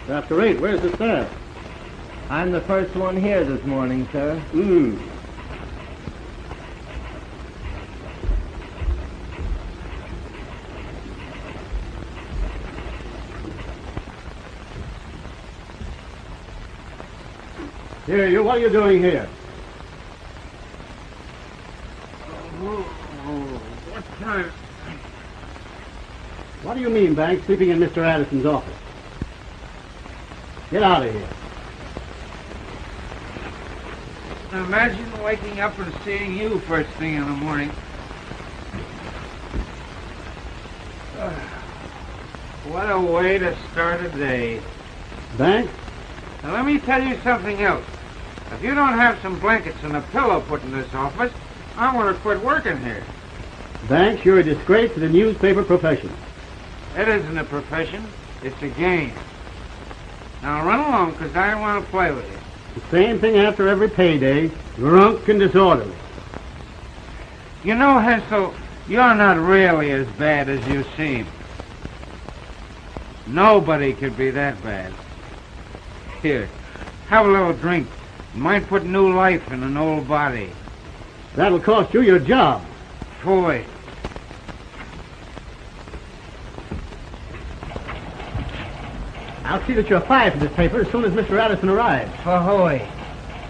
After 8, where's the staff? I'm the first one here this morning, sir. Here, you, what are you doing here? What time? What do you mean, Banks, sleeping in Mr. Addison's office? Get out of here. Imagine waking up and seeing you first thing in the morning. What a way to start a day. Banks? Now, let me tell you something else. If you don't have some blankets and a pillow put in this office, I want to quit working here. Banks, you're a disgrace to the newspaper profession. It isn't a profession. It's a game. Now run along, because I want to play with you. The same thing after every payday, drunk and disorderly. You know, Hensel, you're not really as bad as you seem. Nobody could be that bad. Here, have a little drink. It might put new life in an old body. That'll cost you your job. Boy. I'll see that you're fired from this paper as soon as Mr. Addison arrives. Ahoy.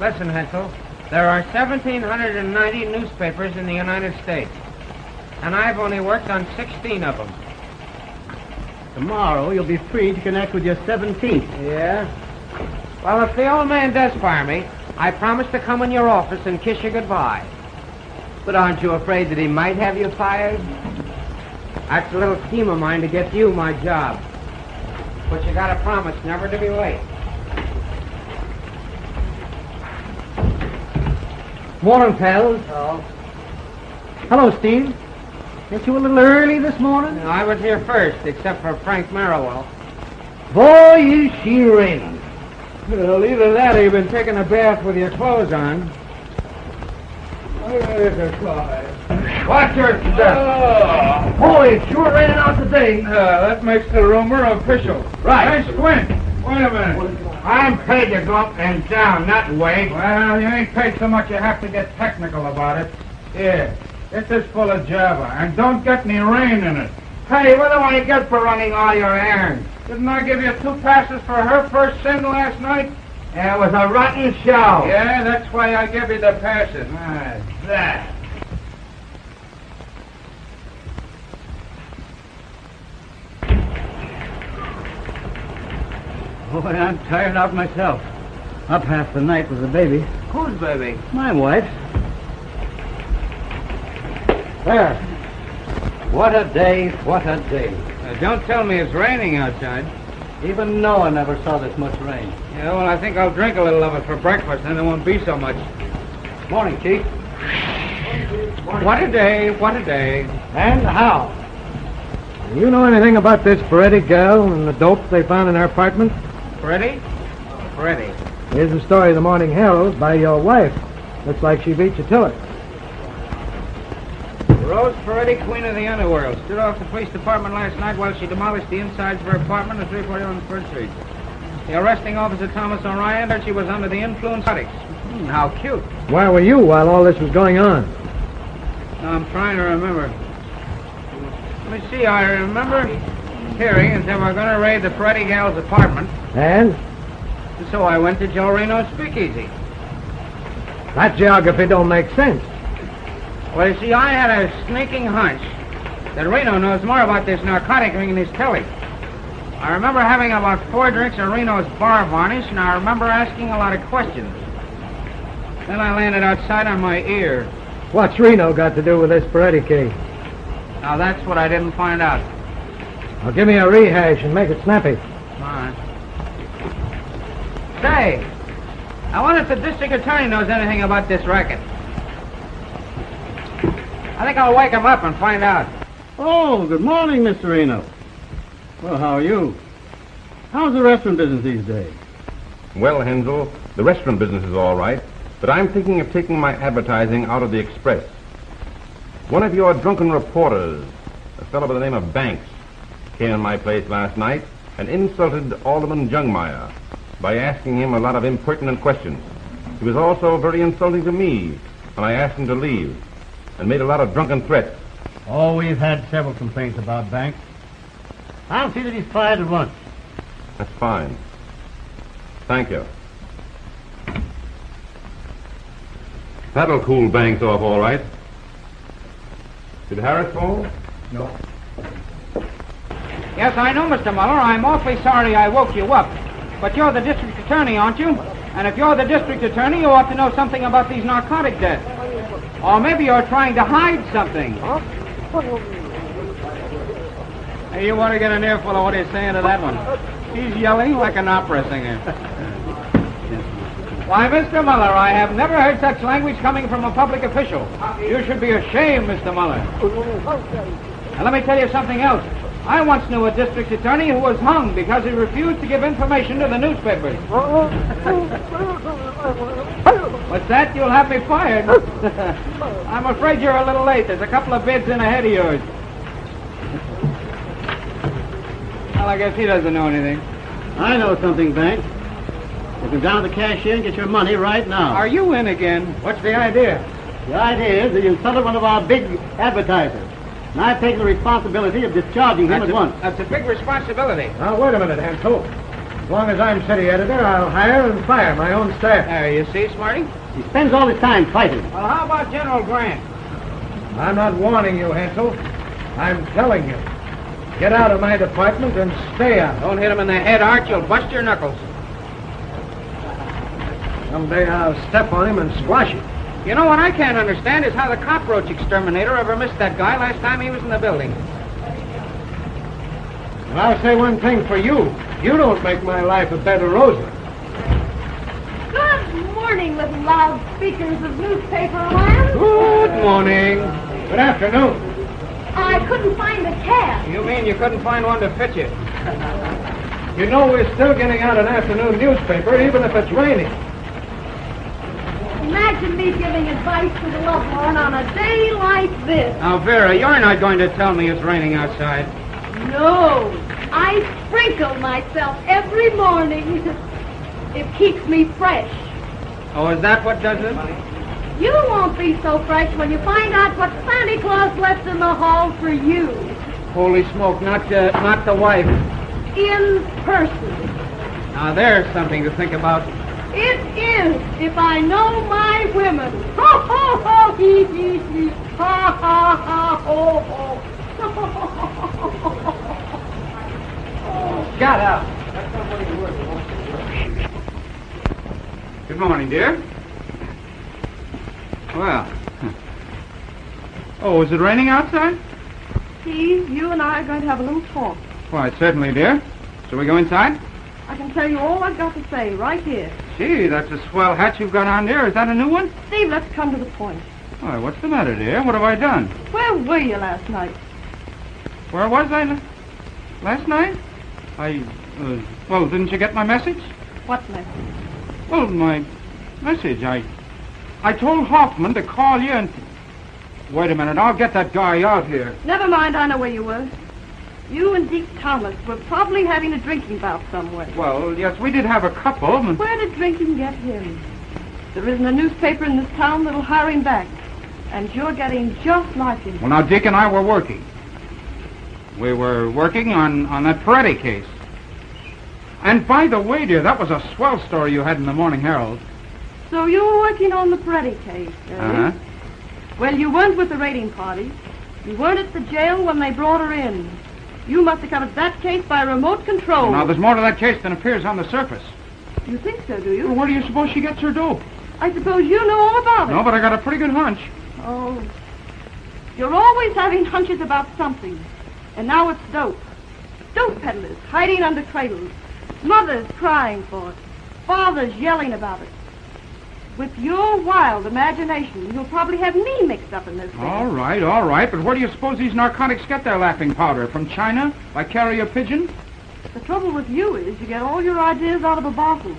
Listen, Hensel, there are 1,790 newspapers in the United States, and I've only worked on 16 of them. Tomorrow you'll be free to connect with your 17th. Yeah? Well, if the old man does fire me, I promise to come in your office and kiss you goodbye. But aren't you afraid that he might have you fired? That's a little scheme of mine to get you my job. But you gotta promise never to be late. Morning, Pells. Oh. Hello, Steve. Ain't you a little early this morning? No, I was here first, except for Frank Merriwell. Boy, is she raining. Well, either that or you've been taking a bath with your clothes on. Watch your step. Boy, it's sure raining out today. That makes the rumor official. Right. Hey, Squint. Wait a minute. I'm paid to go up and down, not wait. Well, you ain't paid so much you have to get technical about it. Here, this is full of Java, and don't get any rain in it. Hey, what do I get for running all your errands? Didn't I give you 2 passes for her first sin last night? It was a rotten show. Yeah, that's why I give you the passes. That. Boy, I'm tired out myself. Up half the night with the baby. Whose baby? My wife. There. What a day, what a day. Don't tell me it's raining outside. Even Noah never saw this much rain. Yeah, well, I think I'll drink a little of it for breakfast, then there won't be so much. Morning, Chief. What a day, what a day. And how? You know anything about this Peretti girl and the dope they found in her apartment? Freddie? Freddie. Here's the story of the Morning Herald by your wife. Looks like she beat you to it. Rose Peretti, queen of the underworld, stood off the police department last night while she demolished the insides of her apartment at 341 First Street. The arresting officer, Thomas O'Ryan, said she was under the influence of narcotics. How cute. Where were you while all this was going on? Now, I'm trying to remember. Let me see, I remember hearing that they were going to raid the Peretti gal's apartment. And? So I went to Joe Reno's speakeasy. That geography don't make sense. Well, you see, I had a sneaking hunch that Reno knows more about this narcotic ring than his telly. I remember having about 4 drinks of Reno's bar varnish, and I remember asking a lot of questions. Then I landed outside on my ear. What's Reno got to do with this Peretti case? Now, that's what I didn't find out. Well, give me a rehash and make it snappy. All right. Say, I wonder if the district attorney knows anything about this racket. I think I'll wake him up and find out. Oh, good morning, Mr. Reno. Well, how are you? How's the restaurant business these days? Well, Hensel, the restaurant business is all right, but I'm thinking of taking my advertising out of the Express. One of your drunken reporters, a fellow by the name of Banks, came in my place last night and insulted Alderman Jungmeyer by asking him a lot of impertinent questions. He was also very insulting to me when I asked him to leave, and made a lot of drunken threats. Oh, we've had several complaints about Banks. I'll see that he's fired at once. That's fine. Thank you. That'll cool Banks off all right. Did Harris fall? No. Yes, I know, Mr. Muller. I'm awfully sorry I woke you up. But you're the district attorney, aren't you? And if you're the district attorney, you ought to know something about these narcotic deaths. Or maybe you're trying to hide something. Hey, you want to get an earful of what he's saying to that one? He's yelling like an opera singer. Why, Mr. Muller, I have never heard such language coming from a public official. You should be ashamed, Mr. Muller. And let me tell you something else. I once knew a district attorney who was hung because he refused to give information to the newspapers. What's that? You'll have me fired. I'm afraid you're a little late. There's a couple of bids in ahead of yours. Well, I guess he doesn't know anything. I know something, Banks. You can go down to the cashier and get your money right now. Are you in again? What's the idea? The idea is that you insulted one of our big advertisers. And I've taken the responsibility of discharging him at once. That's a big responsibility. Now, wait a minute, Hensel. As long as I'm city editor, I'll hire and fire my own staff. There, you see, Smarty? He spends all his time fighting. Well, how about General Grant? I'm not warning you, Hensel. I'm telling you. Get out of my department and stay out. Don't hit him in the head, Art. You'll bust your knuckles. Someday I'll step on him and squash him. You know what I can't understand is how the cockroach exterminator ever missed that guy last time he was in the building. Well, I'll say one thing for you. You don't make my life a bed of roses. Good morning, little loudspeakers of newspaper land. Good morning. Good afternoon. I couldn't find a cab. You mean you couldn't find one to fit you? You know we're still getting out an afternoon newspaper, even if it's raining. Imagine me giving advice to the loved one on a day like this. Now, Vera, you're not going to tell me it's raining outside. No, I sprinkle myself every morning. It keeps me fresh. Oh, is that what does it? You won't be so fresh when you find out what Santa Claus left in the hall for you. Holy smoke, not the wife. In person. Now, there's something to think about. It is, if I know my women. Ho, ho, ho, hee, hee, hee. Ha, ha, ha, ho, ho. Shut up. Good morning, dear. Well. Oh, is it raining outside? Steve, you and I are going to have a little talk. Why, certainly, dear. Shall we go inside? I can tell you all I've got to say right here. Gee, that's a swell hat you've got on there. Is that a new one? Steve, let's come to the point. Why, what's the matter, dear? What have I done? Where were you last night? Where was I last night? Well, didn't you get my message? What message? Well, my message. I told Hoffman to call you and... Wait a minute, I'll get that guy out here. Never mind, I know where you were. You and Deke Thomas were probably having a drinking bout somewhere. Well, yes, we did have a couple. And... Where did drinking get him? There isn't a newspaper in this town that'll hire him back. And you're getting just like him. Well, now, Deke and I were working. We were working on that Peretti case. And by the way, dear, that was a swell story you had in the Morning Herald. So you were working on the Peretti case, eh? Uh-huh. Well, you weren't with the raiding party. You weren't at the jail when they brought her in. You must have covered that case by remote control. Now, there's more to that case than appears on the surface. You think so, do you? Well, where do you suppose she gets her dope? I suppose you know all about it. No, but I got a pretty good hunch. Oh. You're always having hunches about something. And now it's dope. Dope peddlers hiding under cradles. Mothers crying for it. Fathers yelling about it. With your wild imagination, you'll probably have me mixed up in this thing. All right. But where do you suppose these narcotics get their laughing powder? From China? By carrier pigeon? The trouble with you is you get all your ideas out of a bottle.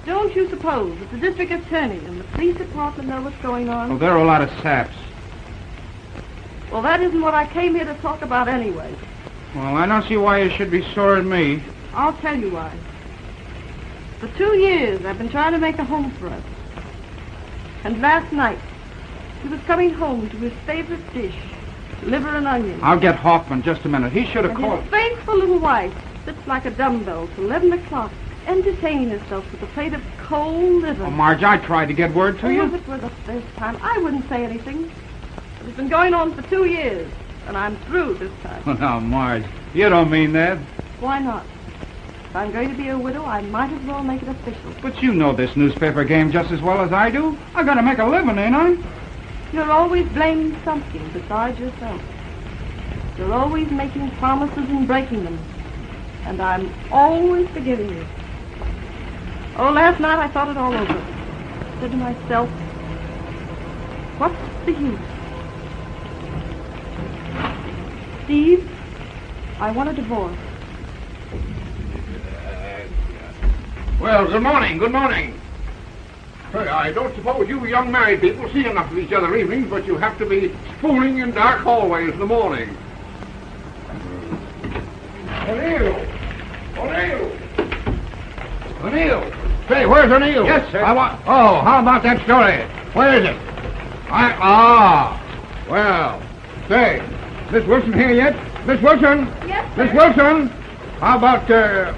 Don't you suppose that the district attorney and the police department know what's going on? Oh, they're a lot of saps. Well, that isn't what I came here to talk about anyway. Well, I don't see why you should be sore at me. I'll tell you why. For 2 years, I've been trying to make a home for us. And last night, he was coming home to his favorite dish, liver and onions. I'll get Hoffman just a minute. He should have And called. his faithful little wife sits like a dumbbell till 11 o'clock, entertaining herself with a plate of cold liver. Oh, Marge, I tried to get word to you. If it were the first time, I wouldn't say anything. But it's been going on for 2 years, and I'm through this time. Oh, now, Marge, you don't mean that. Why not? If I'm going to be a widow, I might as well make it official. But you know this newspaper game just as well as I do. I gotta make a living, ain't I? You're always blaming something besides yourself. You're always making promises and breaking them. And I'm always forgiving you. Oh, last night I thought it all over. I said to myself, what's the use? Steve, I want a divorce. Well, good morning, good morning. Say, I don't suppose you young married people see enough of each other evenings, but you have to be spooning in dark hallways in the morning. O'Neill! O'Neill! O'Neill! Say, where's O'Neill? Yes, sir. Oh, how about that story? Where is it? Well, say, Miss Wilson here yet? Miss Wilson? Yes, sir. Miss Wilson? How about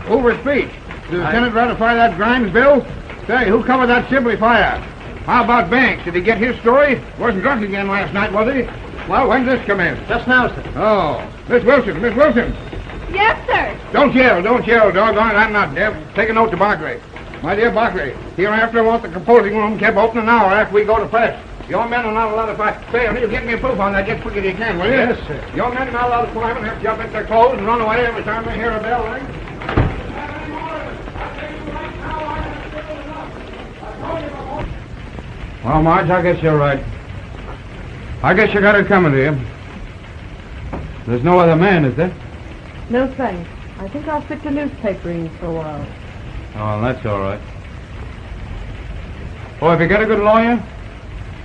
Hoover's speech? Did the Senate ratify that Grimes bill? Say, who covered that Sibley fire? How about Banks? Did he get his story? Wasn't drunk again last night, was he? Well, when did this come in? Just now, sir. Oh, Miss Wilson, Miss Wilson. Yes, sir. Don't yell, doggone it, I'm not deaf. Take a note to Margaret. My dear Margaret, hereafter I want the composing room kept open an hour after we go to press. Your men are not allowed to fight. Say, O'Neill, get me a proof on that just quick as you can, will you? Yes, sir. Your men are not allowed to climb and have to jump at their clothes and run away every time they hear a bell ring. Well, Marge, I guess you're right. I guess you got it coming to you. There's no other man, is there? No thanks. I think I'll stick to newspapering for a while. Oh, that's all right. Oh, have you got a good lawyer?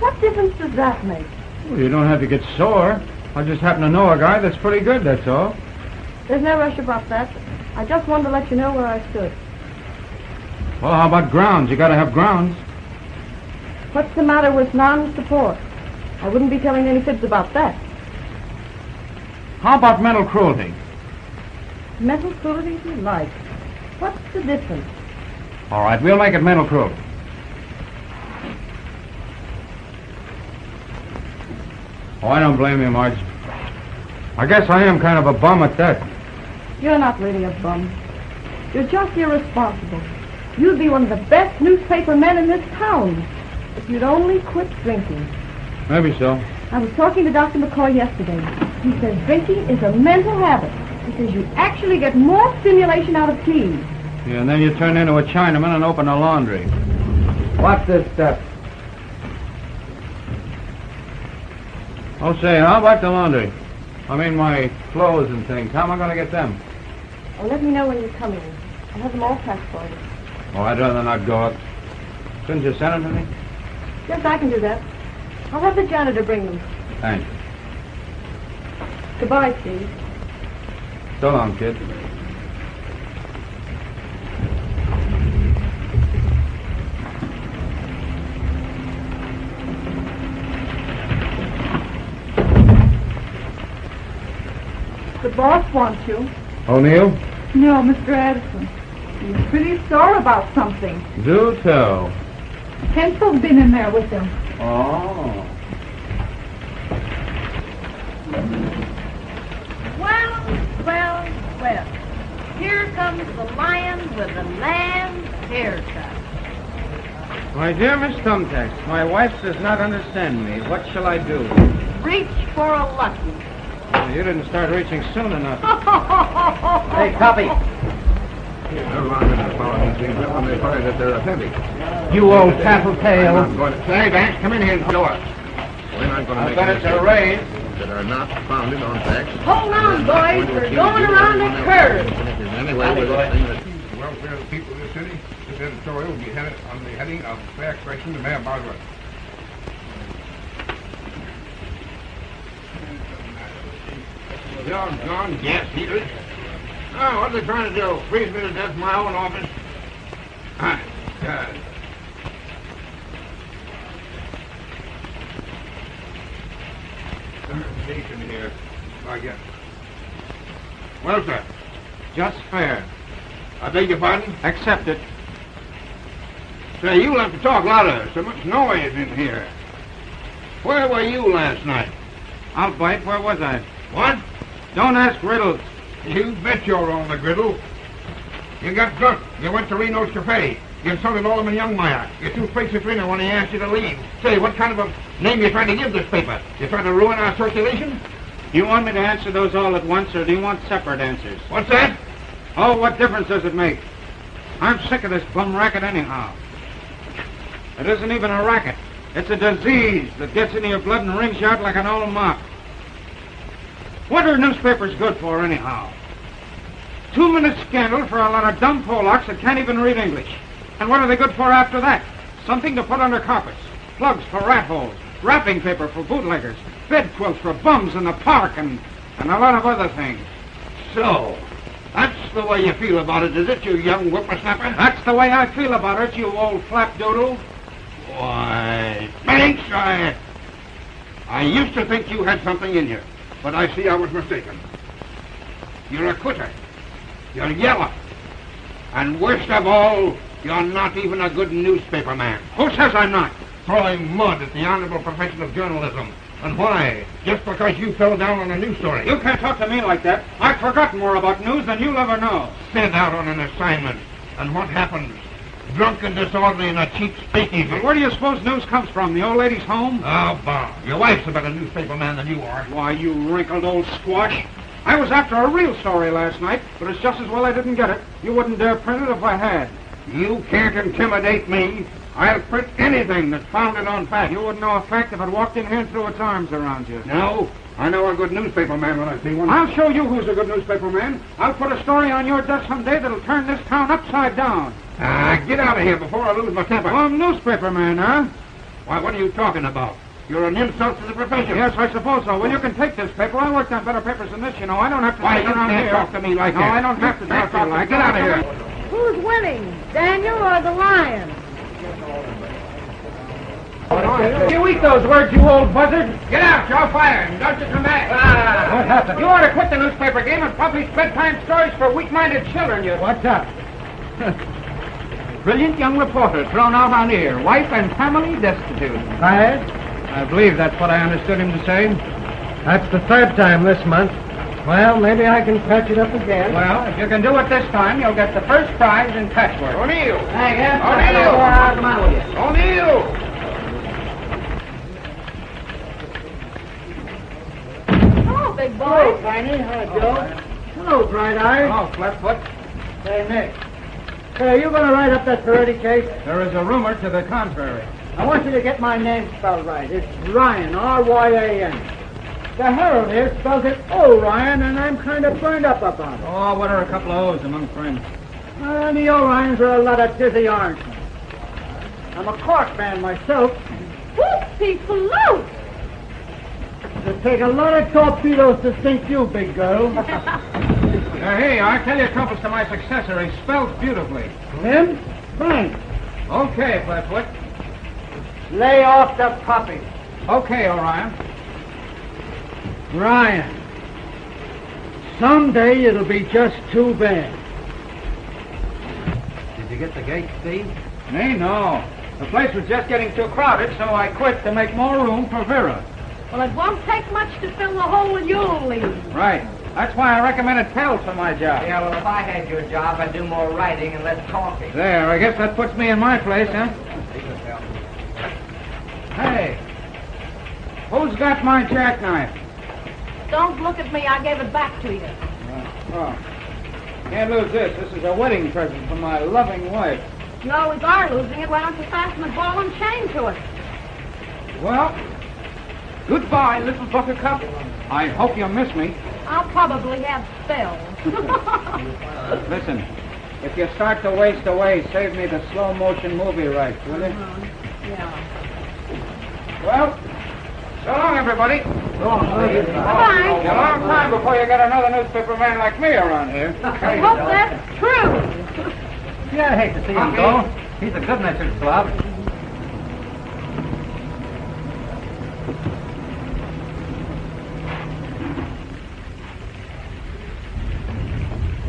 What difference does that make? Well, you don't have to get sore. I just happen to know a guy that's pretty good, that's all. There's no rush about that. I just wanted to let you know where I stood. Well, how about grounds? You gotta have grounds. What's the matter with non-support? I wouldn't be telling any fibs about that. How about mental cruelty? Mental cruelty if you like. What's the difference? All right, we'll make it mental cruelty. Oh, I don't blame you, Marge. I guess I am kind of a bum at that. You're not really a bum. You're just irresponsible. You'd be one of the best newspaper men in this town if you'd only quit drinking. Maybe so. I was talking to Dr. McCoy yesterday. He says drinking is a mental habit. He says you actually get more stimulation out of tea. Yeah, and then you turn into a Chinaman and open a laundry. What's this stuff? Oh, say, how about the laundry? I mean, my clothes and things. How am I going to get them? Well, let me know when you're coming. I'll have them all packed for you. Oh, I'd rather not go out. Couldn't you send them to me? Yes, I can do that. I'll have the janitor bring them. Thanks. Goodbye, Steve. So long, kid. The boss wants you. O'Neill? No, Mr. Addison. He's pretty sore about something. Do tell. Hensel's been in there with him. Oh. Well. Here comes the lion with the lamb's haircut. My dear Miss Thumbtacks, my wife does not understand me. What shall I do? Reach for a lucky. You didn't start reaching soon enough. Hey, copy. Never mind the following things up when they find that they're authentic. You old tattletale. I'm not going to say, Banks, come in here and tell us. We're not going to make bet it's a raid. that are not founded on facts. Hold on, boys. We're going around the curve. Anyway, with the thing that the welfare of the people of this city, this editorial will be headed on the heading of fair expression to Mayor Margaret. Doggone gas heaters. Oh, what are they trying to do? Freeze me to death in my own office? Ah, God. Station here. I guess. Well, sir. Just fair. I beg your pardon? Accept it. Say, you'll have to talk louder. So much noise in here. Where were you last night? I'll bite. Where was I? What? Don't ask riddles. You bet you're on the griddle. You got drunk. You went to Reno's cafe. You insulted Alderman Jungmeyerand. You threw fakes at Reno when he asked you to leave. Say, what kind of a name you trying to give this paper? You trying to ruin our circulation? You want me to answer those all at once, or do you want separate answers? What's that? Oh, what difference does it make? I'm sick of this bum racket anyhow. It isn't even a racket. It's a disease that gets into your blood and wrings you out like an old mop. What are newspapers good for anyhow? 2-minute scandal for a lot of dumb Polacks that can't even read English. And what are they good for after that? Something to put under carpets, plugs for rat holes, wrapping paper for bootleggers, bed quilts for bums in the park, and a lot of other things. So, that's the way you feel about it, is it, you young whippersnapper? That's the way I feel about it, you old flapdoodle. Why, thanks, I used to think you had something in you, but I see I was mistaken. You're a quitter. You're yellow. And worst of all, you're not even a good newspaper man. Who says I'm not? Throwing mud at the honorable profession of journalism. And why? Just because you fell down on a news story. You can't talk to me like that. I've forgotten more about news than you'll ever know. Sent out on an assignment. And what happens? Drunk and disorderly in a cheap speakeasy. Well, where do you suppose news comes from? The old lady's home? Oh, Bob. Your wife's a better newspaper man than you are. Why, you wrinkled old squash. I was after a real story last night, but it's just as well I didn't get it. You wouldn't dare print it if I had. You can't intimidate me. I'll print anything that's founded on fact. You wouldn't know a fact if it walked in here and threw its arms around you. No, I know a good newspaper man when I see one. I'll show you who's a good newspaper man. I'll put a story on your desk someday that'll turn this town upside down. Get out of here before I lose my temper. Oh, newspaper man, huh? Why, what are you talking about? You're an insult to the profession. Yes, I suppose so. Well, you can take this paper. I worked on better papers than this, you know. I don't have to Why, sit you around can't here. talk to me like no, that. I don't have to talk to you like Get out of here. Who's winning, Daniel or the lion? You eat those words, you old buzzard. Get out, you're fired, and don't you come back. What happened? You ought to quit the newspaper game and publish bedtime stories for weak-minded children, you... What's up? Brilliant young reporter thrown out on air. Wife and family destitute. Fired? I believe that's what I understood him to say. That's the third time this month. Well, maybe I can patch it up again. Well, if you can do it this time, you'll get the first prize in patchwork. O'Neill! Hey, yes, O'Neill! what's the matter with you? O'Neill! Hello, big boy. Tiny. Hi, Joe. Hello, Bright Eye. Oh, Flatfoot. Say, Nick. Say, are you going to write up that Peretti case? There is a rumor to the contrary. I want you to get my name spelled right. It's Ryan, R-Y-A-N. The Herald here spells it O'Ryan, and I'm kind of burned up about it. Oh, what are a couple of O's among friends? The O'Ryans are a lot of dizzy Orangemen. I'm a Cork man myself. Whoopsie float! It'll take a lot of torpedoes to sink you, big girl. Hey, I'll tell you trumpets to my successor. He spells beautifully. Him? Frank. Okay, Flatfoot. Lay off the puppy. Okay, Orion. Ryan. Someday it'll be just too bad. Did you get the gate, Steve? Me, no. The place was just getting too crowded, so I quit to make more room for Vera. Well, it won't take much to fill the hole you'll leave. Right. That's why I recommended Pells for my job. Yeah, well, if I had your job, I'd do more writing and less talking. There, I guess that puts me in my place, huh? Hey, who's got my jackknife? Don't look at me. I gave it back to you. Oh, can't lose this. This is a wedding present from my loving wife. You always are losing it. Why don't you fasten a ball and chain to it? Well, goodbye, little buttercup. I hope you miss me. I'll probably have spells. Listen, if you start to waste away, save me the slow-motion movie rights, will you? Yeah. Well, So long, everybody. Bye-bye. A long time before you get another newspaper man like me around here. I hope that's true. Yeah, I hate to see him go. He's a good-natured slob.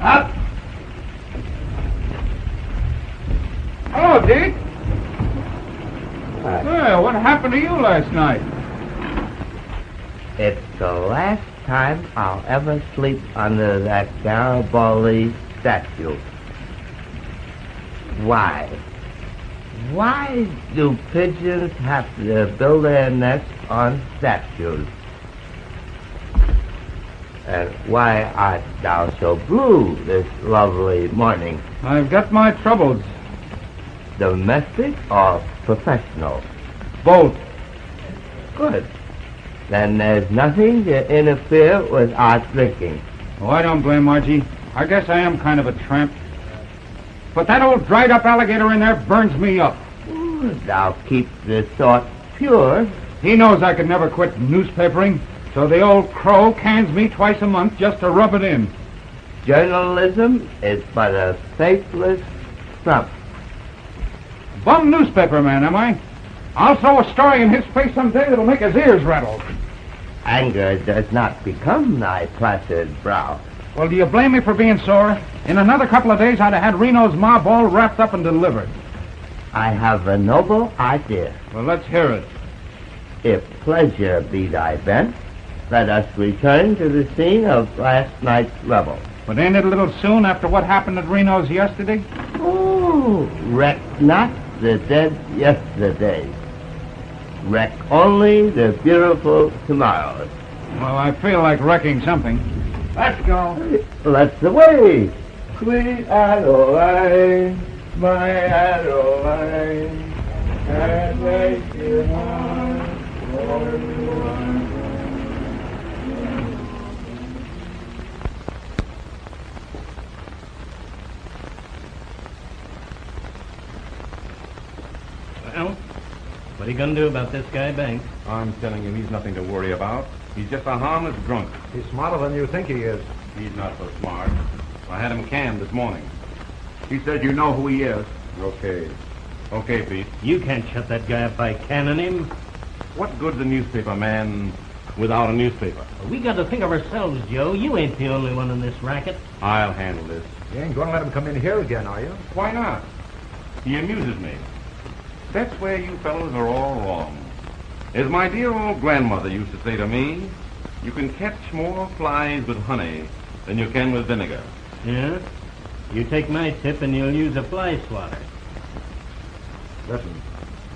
Up. Hello, Deke. Well, what happened to you last night? It's the last time I'll ever sleep under that Garibaldi statue. Why? Why do pigeons have to build their nests on statues? And why art thou so blue this lovely morning? I've got my troubles. Domestic or professional? Both. Good. Then there's nothing to interfere with our drinking. Oh, I don't blame Margie. I guess I am kind of a tramp. But that old dried-up alligator in there burns me up. Ooh, thou keep this thought pure. He knows I could never quit newspapering, so the old crow cans me twice a month just to rub it in. Journalism is but a faithless trump. Bum newspaper man, am I? I'll throw a story in his face someday that'll make his ears rattle. Anger does not become thy placid brow. Well, do you blame me for being sore? In another couple of days, I'd have had Reno's mob all wrapped up and delivered. I have a noble idea. Well, let's hear it. If pleasure be thy bent, let us return to the scene of last night's revel. But ain't it a little soon after what happened at Reno's yesterday? Oh, wreck not the dead yesterdays. Wreck only the beautiful tomorrows. Well, I feel like wrecking something. Let's go. Let's the way. Sweet Adeline, my Adeline, and make your heart for everyone. Well, what are you going to do about this guy, Banks? I'm telling you, he's nothing to worry about. He's just a harmless drunk. He's smarter than you think he is. He's not so smart. I had him canned this morning. He said you know who he is. Okay. Okay, Pete. You can't shut that guy up by canning him. What good's a newspaper man without a newspaper? We got to think of ourselves, Joe. You ain't the only one in this racket. I'll handle this. You ain't going to let him come in here again, are you? Why not? He amuses me. That's where you fellows are all wrong. As my dear old grandmother used to say to me, you can catch more flies with honey than you can with vinegar. Yeah? You take my tip and you'll use a fly swatter. Listen,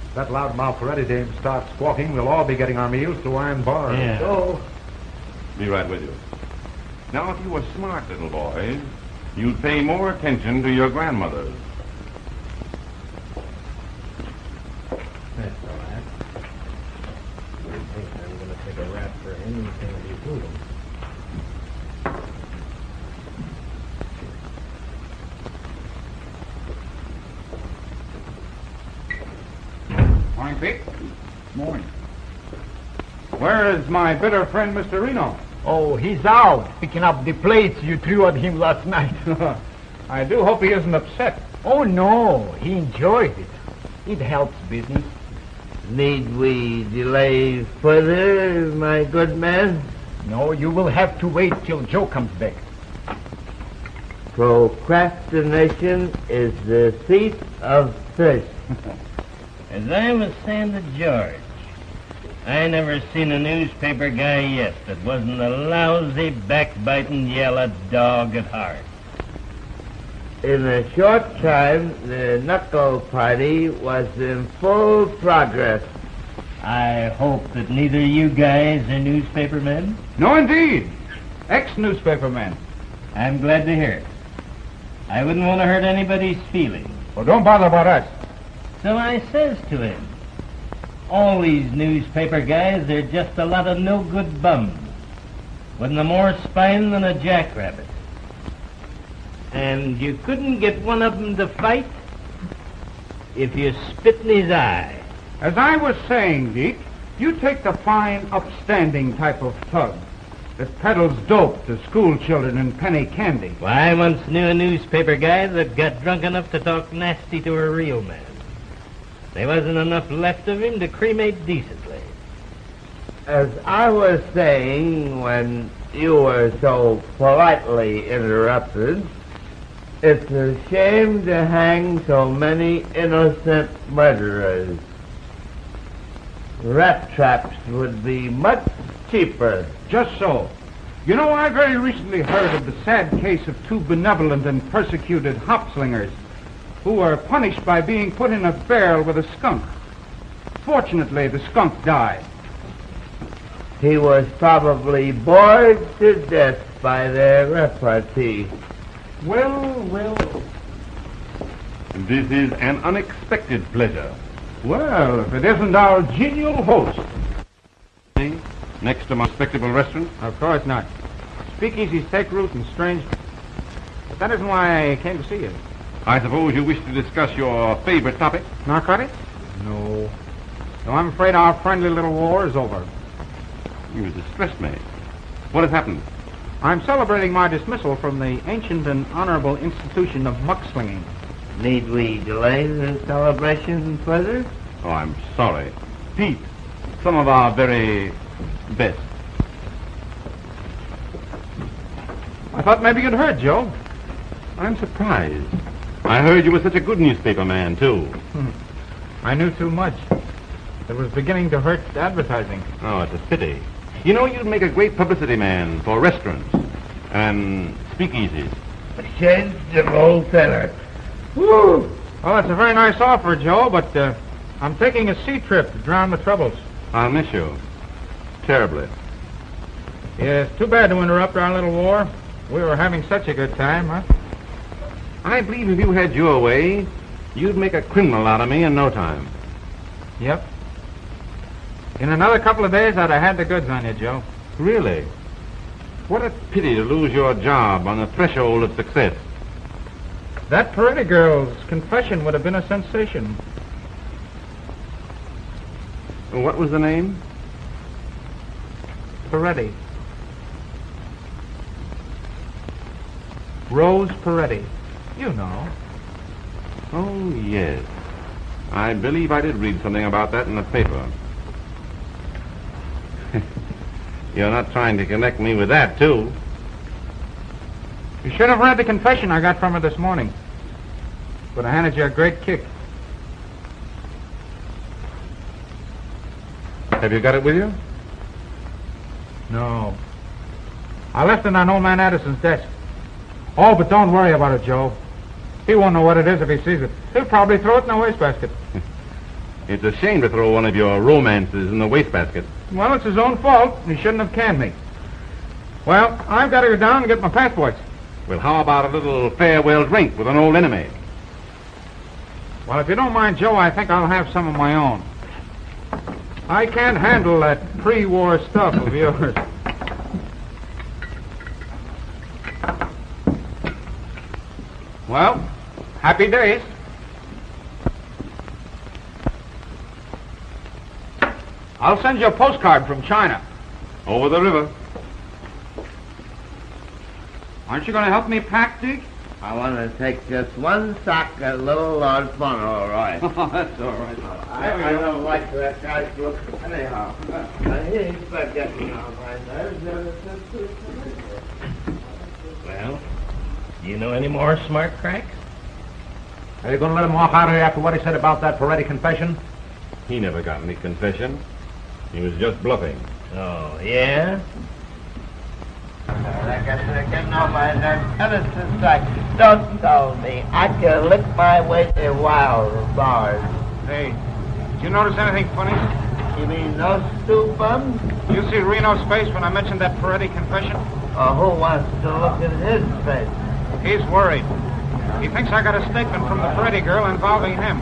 if that loudmouth Ferretti dame starts squawking, we'll all be getting our meals through iron bars. Yeah. So, Be right with you. Now, if you were smart little boys, you'd pay more attention to your grandmothers. That's all right. I think I'm going to take a rap for anything to be moving. Morning, Pete. Morning. Where is my bitter friend, Mr. Reno? Oh, he's out, picking up the plates you threw at him last night. I do hope he isn't upset. Oh, no, he enjoyed it. It helps business. Need we delay further, my good man? No, you will have to wait till Joe comes back. Procrastination is the thief of thirst. As I was saying to George, I never seen a newspaper guy yet that wasn't a lousy, backbiting, yellow dog at heart. In a short time, the knuckle party was in full progress. I hope that neither you guys are newspaper men. No, indeed. Ex-newspaper man. I'm glad to hear it. I wouldn't want to hurt anybody's feelings. Well, don't bother about us. So I says to him, all these newspaper guys are just a lot of no-good bums, with no more spine than a jackrabbit. And you couldn't get one of them to fight if you spit in his eye. As I was saying, Deke, You take the fine, upstanding type of thug that peddles dope to school children and penny candy. Well, I once knew a newspaper guy that got drunk enough to talk nasty to a real man. There wasn't enough left of him to cremate decently. As I was saying when you were so politely interrupted, it's a shame to hang so many innocent murderers. Rat traps would be much cheaper. Just so. You know, I very recently heard of the sad case of two benevolent and persecuted hop-slingers who were punished by being put in a barrel with a skunk. Fortunately, the skunk died. He was probably bored to death by their repartee. Well. This is an unexpected pleasure. Well, if it isn't our genial host. Next to my respectable restaurant? Of course not. Speakeasies take root in strange... But that isn't why I came to see you. I suppose you wish to discuss your favorite topic? Narcotics? No. No, I'm afraid our friendly little war is over. You distress me. What has happened? I'm celebrating my dismissal from the ancient and honorable institution of muckslinging. Need we delay the celebration further? Oh, I'm sorry. Pete, some of our very best. I thought maybe you'd heard, Joe. I'm surprised. I heard you were such a good newspaper man, too. I knew too much. It was beginning to hurt advertising. Oh, it's a pity. You know, you'd make a great publicity man for restaurants and speakeasies. Sheds the Boteler. Woo! Well, that's a very nice offer, Joe, but I'm taking a sea trip to drown the troubles. I'll miss you. Terribly. Yeah, it's too bad to interrupt our little war. We were having such a good time, huh? I believe if you had your way, you'd make a criminal out of me in no time. Yep. In another couple of days, I'd have had the goods on you, Joe. Really? What a pity to lose your job on the threshold of success. That Peretti girl's confession would have been a sensation. What was the name? Peretti. Rose Peretti. You know. Oh, yes. I believe I did read something about that in the paper. You're not trying to connect me with that, too. You should have read the confession I got from her this morning. Would have handed you a great kick. Have you got it with you? No. I left it on old man Addison's desk. Oh, but don't worry about it, Joe. He won't know what it is if he sees it. He'll probably throw it in the wastebasket. It's a shame to throw one of your romances in the wastebasket. Well, it's his own fault. He shouldn't have canned me. Well, I've got to go down and get my passports. Well, how about a little farewell drink with an old enemy? Well, if you don't mind, Joe, I think I'll have some of my own. I can't handle that pre-war stuff of yours. Well, happy days. I'll send you a postcard from China. Over the river. Aren't you going to help me pack, Deke? I want to take just one sack of little Lord Fun, all right. Oh, that's all right. I don't like that guy's look anyhow. He's getting on my nerves. Well, do you know any more smart cracks? Are you going to let him walk out of here after what he said about that Peretti confession? He never got any confession. He was just bluffing. Oh, yeah? I guess they're getting on my nerves ever since I don't tell me. I can lick my way to wild bars. Hey, did you notice anything funny? You mean those two bums? You see Reno's face when I mentioned that Peretti confession? Who wants to look at his face? He's worried. He thinks I got a statement from the Peretti girl involving him.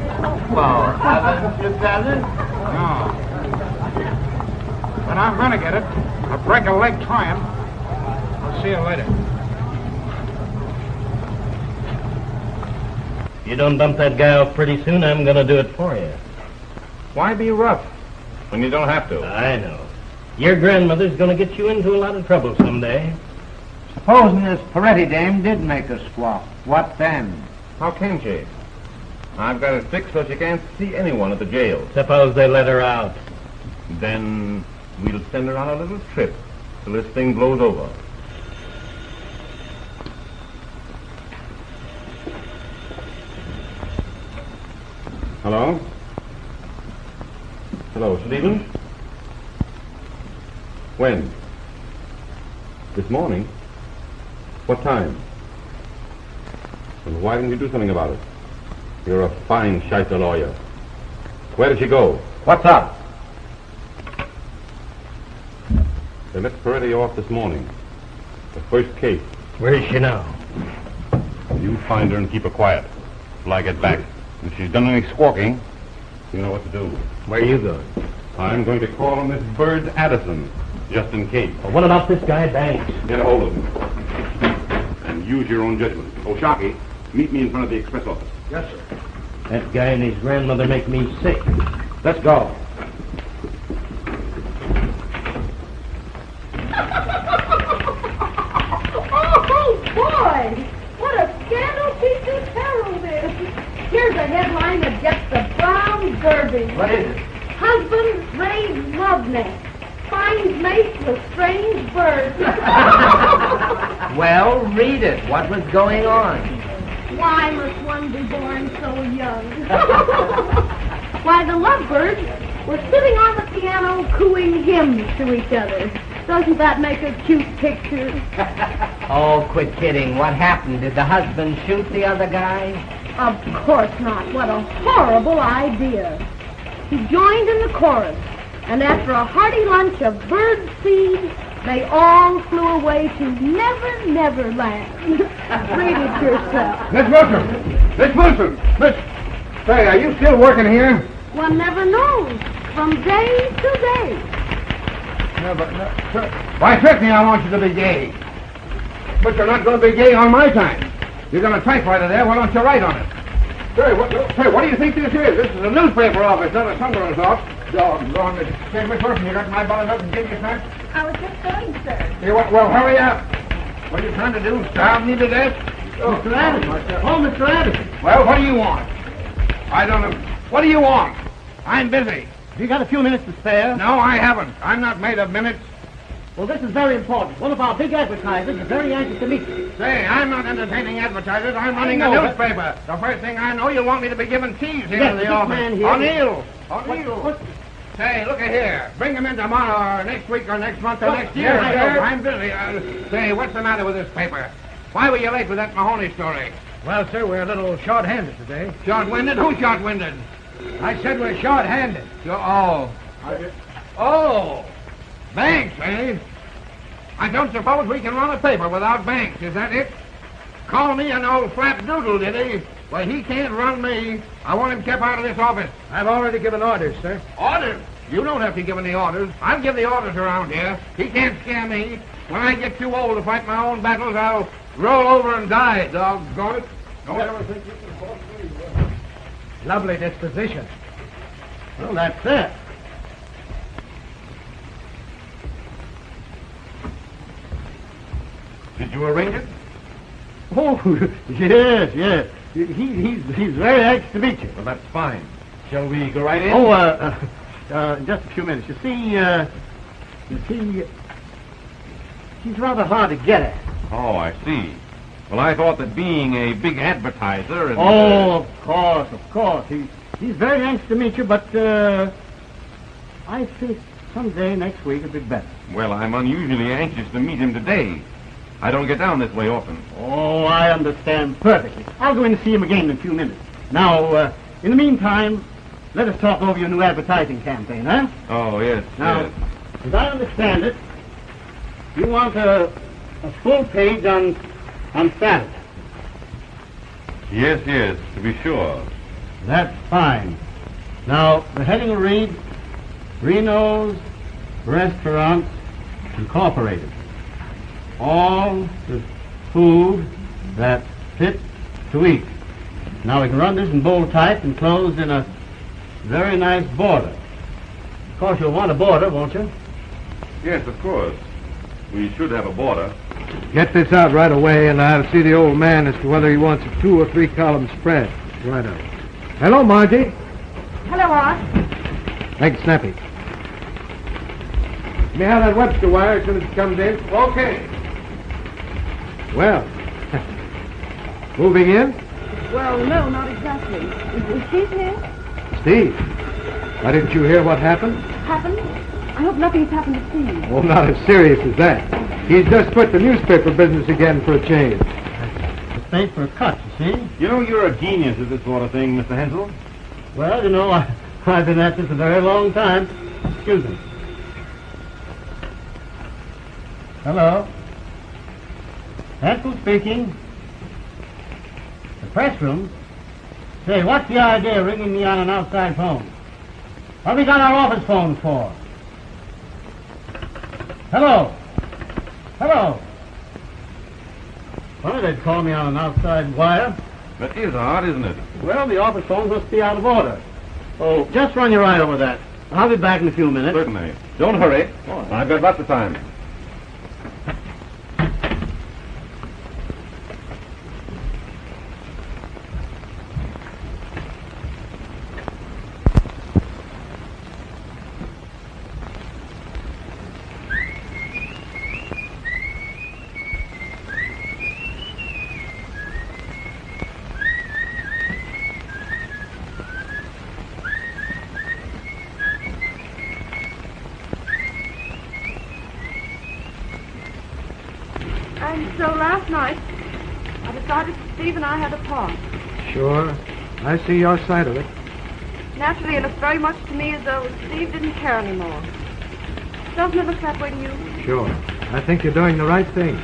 Well, haven't you got it? No. But I'm going to get it. I'll break a leg trying. I'll see you later. If you don't dump that guy off pretty soon, I'm going to do it for you. Why be rough? when you don't have to. I know. Your grandmother's going to get you into a lot of trouble someday. Supposing this Peretti dame did make a squawk, what then? How can she? I've got it fixed so she can't see anyone at the jail. Suppose they let her out. Then we'll send her on a little trip till this thing blows over. Hello? Hello, Stephen? When? This morning? What time? And why didn't you do something about it? You're a fine shyster lawyer. Where did she go? What's up? They let Peretti off this morning. The first case. Where is she now? You find her and keep her quiet till I get back. If she's done any squawking, you know what to do. Where are you going? I'm going to call on this bird Addison, just in case. Well, what about this guy Banks? Get a hold of him. And use your own judgment. O'Shaughnessy, meet me in front of the express office. Yes, sir. That guy and his grandmother make me sick. Let's go. Oh, boy! What a scandal piece of Herald is. Here's a headline that gets the Brown Derby. What is it? Husband raised love nest. Finds mate with strange birds. Well, read it. What was going on? Why must one be born so young? Why, the lovebirds were sitting on the piano cooing hymns to each other. Doesn't that make a cute picture? Oh, quit kidding. What happened? Did the husband shoot the other guy? Of course not. What a horrible idea. He joined in the chorus, and after a hearty lunch of bird seed, they all flew away to Never Never Land. Read it yourself. Miss Wilson! Miss Wilson! Say, are you still working here? One never knows. From day to day. Why, certainly I want you to be gay. But you're not going to be gay on my time. You're going to typewriter there. Why don't you write on it? Say, what do you think this is? This is a newspaper office, not a sunburner's office. Doggone it. Say, Miss Wilson, you got my button up and give me a snack? I was just going, sir. Hey, well, hurry up. What are you trying to do? Starve me to death? Oh, Mr. Addison. Oh, Mr. Addison. Well, what do you want? I don't know. What do you want? I'm busy. You got a few minutes to spare? No, I haven't. I'm not made of minutes. Well, this is very important. One of our big advertisers is very anxious to meet you. Say, I'm not entertaining advertisers. I'm running a newspaper. The first thing I know, you'll want me to be giving teas here in the office. Man here. O'Neill. Say, look at here. Bring him in tomorrow or next week or next month or next year. I'm busy. Say, what's the matter with this paper? Why were you late with that Mahoney story? Well, sir, we're a little short-handed today. Short-winded? Who's short-winded? I said we're short-handed. Oh. Banks, eh? I don't suppose we can run a paper without Banks, is that it? Call me an old flapdoodle, did he? Well, he can't run me. I want him kept out of this office. I've already given orders, sir. Orders? You don't have to give any orders. I'll give the orders around here. He can't scare me. When I get too old to fight my own battles, I'll roll over and die, doggone it. Don't ever think you can force me. Lovely disposition. Well, that's it. Did you arrange it? Oh, yes. He's very anxious to meet you. Well, that's fine. Shall we go right in? Oh, just a few minutes. You see, he's rather hard to get at. Oh, I see. Well, I thought that being a big advertiser and... Oh, of course. He's very anxious to meet you, but I think someday next week it'll be better. Well, I'm unusually anxious to meet him today. I don't get down this way often. Oh, I understand perfectly. I'll go in and see him again in a few minutes. Now, in the meantime, let us talk over your new advertising campaign, huh? Oh, yes, Now, yes. as I understand it, you want a full page on Saturday. Yes, to be sure. That's fine. Now, the heading will read, Reno's Restaurants Incorporated. All the food that's fit to eat. Now, we can run this in bold type and closed in a very nice border. Of course, you'll want a border, won't you? Yes, of course. We should have a border. Get this out right away, and I'll see the old man as to whether he wants a 2 or 3 column spread. Right up. Hello, Margie. Hello, Art. Make it snappy. Let me have that Webster wire as soon as it comes in. Okay. Well, moving in? Well, no, not exactly. Is Steve here? Steve, why didn't you hear what happened? Happened? I hope nothing's happened to Steve. Well, not as serious as that. He's just quit the newspaper business again for a change. It's made for a cut, you see? You know, you're a genius at this sort of thing, Mr. Hensel. Well, you know, I've been at this a very long time. Excuse me. Hello. Hensel speaking. The press room? Say, what's the idea of ringing me on an outside phone? What have we got our office phones for? Hello. Hello. Well, they'd call me on an outside wire. That is odd, isn't it? Well, the office phones must be out of order. Oh, just run your eye over that. I'll be back in a few minutes. Certainly. Don't hurry. I've got lots of time. And so last night, I decided Steve and I had a talk. Sure. I see your side of it. Naturally, it looks very much to me as though Steve didn't care anymore. Doesn't it look that way to you? Sure. I think you're doing the right thing.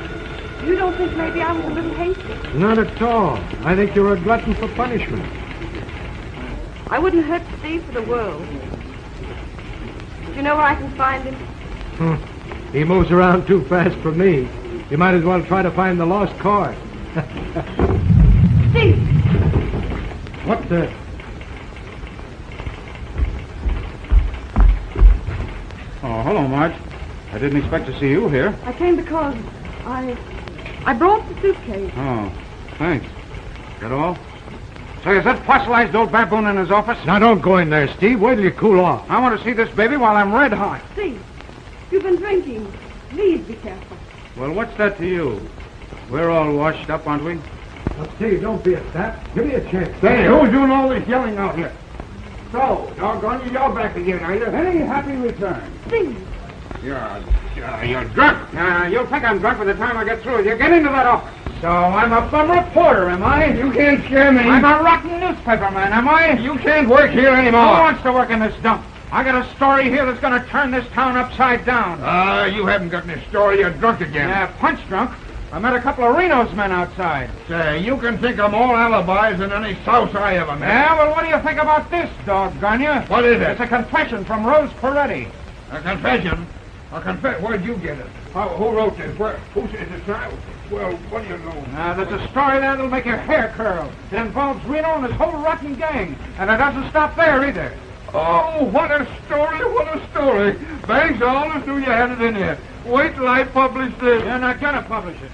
You don't think maybe I was a little hasty? Not at all. I think you're a glutton for punishment. I wouldn't hurt Steve for the world. Do you know where I can find him? He moves around too fast for me. You might as well try to find the lost car. Steve! What's that? Oh, hello, Marge. I didn't expect to see you here. I came because I brought the suitcase. Oh, thanks. Is that all? Say, is that fossilized old baboon in his office? Now, don't go in there, Steve. Wait till you cool off. I want to see this baby while I'm red hot. Steve, you've been drinking. Please be careful. Well, what's that to you? We're all washed up, aren't we? Now, Steve, don't be a sap. Give me a chance. Say, who's doing all this yelling out here? So, doggone you, you're back again, are you? Any happy return? Steve. You're drunk. You'll think I'm drunk by the time I get through with you. Get into that office. So, I'm a bum reporter, am I? You can't scare me. I'm a rotten newspaper man, am I? You can't work here anymore. Who wants to work in this dump? I got a story here that's going to turn this town upside down. You haven't got any story. You're drunk again. Yeah, punch drunk. I met a couple of Reno's men outside. Say, you can think of more alibis than any souse I ever met. Yeah, well, what do you think about this, doggone you? What is it? It's a confession from Rose Peretti. A confession? Where'd you get it? Who wrote this? Who says it's not? Well, what do you know? Now, there's a story there that'll make your hair curl. It involves Reno and his whole rotten gang. And it doesn't stop there, either. Oh, what a story, what a story. Banks, I always knew you had it in here. Wait till I publish this. You're not going to publish it.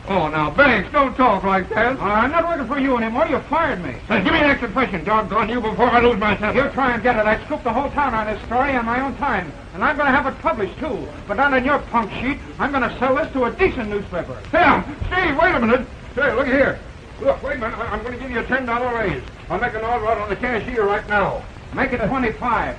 Oh, now, Banks, don't talk like that. I'm not working for you anymore. You fired me. Hey, give me that confession, doggone you, before I lose my temper. You try and get it. I scooped the whole town on this story on my own time. And I'm going to have it published, too. But not on your punk sheet. I'm going to sell this to a decent newspaper. Here, Steve, wait a minute. Say, look here. Look, wait a minute. I'm going to give you a $10 raise. I'll make an order out on the cashier right now. Make it 25.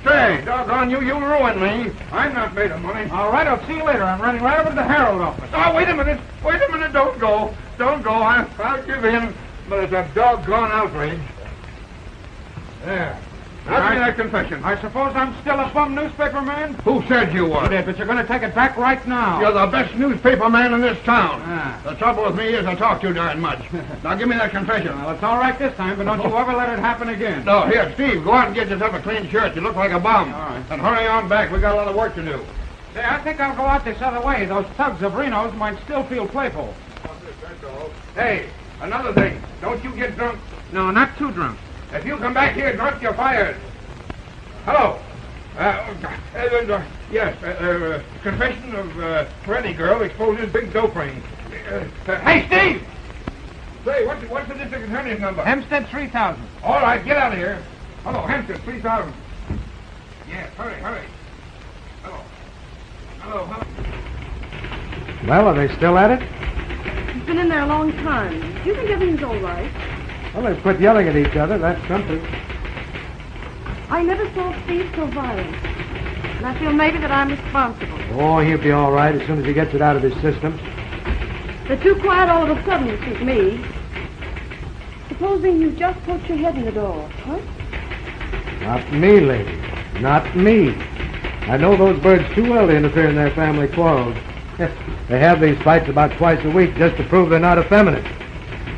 Say, doggone you, you'll ruin me. I'm not made of money. All right, I'll see you later. I'm running right over to the Herald office. Oh, wait a minute. Wait a minute. Don't go. Don't go. I'll give in. But it's a doggone outrage. There. Now give me that confession. I suppose I'm still a bum newspaper man? Who said you were? You did, but you're going to take it back right now. You're the best newspaper man in this town. Ah. The trouble with me is I talk too darn much. Now give me that confession. Well, it's all right this time, but don't you ever let it happen again. No, here, Steve, go out and get yourself a clean shirt. You look like a bum. All right. And hurry on back. We got a lot of work to do. Say, I think I'll go out this other way. Those thugs of Reno's might still feel playful. Hey, another thing. Don't you get drunk. No, not too drunk. If you come back here drunk, you're fired. Hello. Yes, confession of for any girl exposes big dope ring. Hey, Steve! Say, what's the district attorney's number? Hempstead 3000. All right, get out of here. Hello, Hempstead 3000. Yes, hurry. Hello. Well, are they still at it? He's been in there a long time. Do you think everything's all right? Well, they've quit yelling at each other. That's something. I never saw Steve so violent. And I feel maybe that I'm responsible. Oh, he'll be all right as soon as he gets it out of his system. They're too quiet all of a sudden to suit me. Supposing you just poked your head in the door, huh? Not me, lady. Not me. I know those birds too well to interfere in their family quarrels. They have these fights about twice a week just to prove they're not effeminate.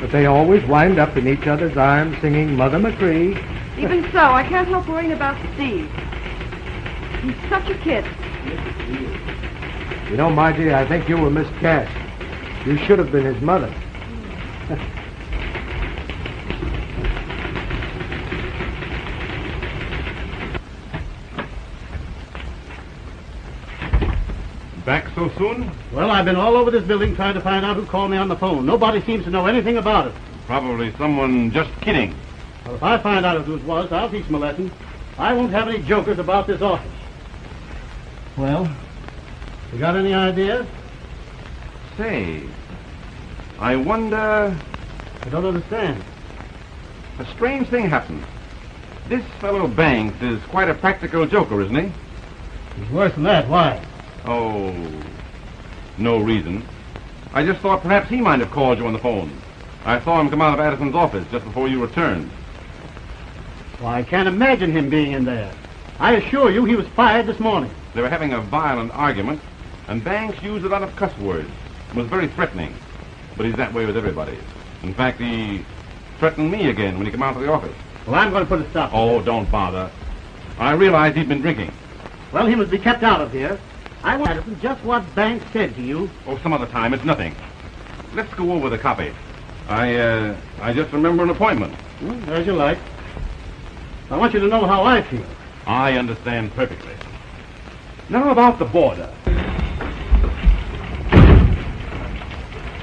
But they always wind up in each other's arms singing Mother McCree. Even so, I can't help worrying about Steve. He's such a kid. You know, Margie, I think you were miscast. You should have been his mother. Back so soon? Well, I've been all over this building trying to find out who called me on the phone. Nobody seems to know anything about it. Probably someone just kidding. Well, if I find out who it was, I'll teach them a lesson. I won't have any jokers about this office. Well, you got any ideas? Say, I wonder... I don't understand. A strange thing happened. This fellow Banks is quite a practical joker, isn't he? It's worse than that. Why? Oh, no reason. I just thought perhaps he might have called you on the phone. I saw him come out of Addison's office just before you returned. Why, I can't imagine him being in there. I assure you he was fired this morning. They were having a violent argument, and Banks used a lot of cuss words. It was very threatening, but he's that way with everybody. In fact, he threatened me again when he came out of the office. Well, I'm going to put a stop to Oh, that. don't bother. I realized he'd been drinking. Well, he must be kept out of here. I want Addison just what Banks said to you. Oh, some other time. It's nothing. Let's go over the copy. I just remember an appointment. As you like. I want you to know how I feel. I understand perfectly. Now about the border.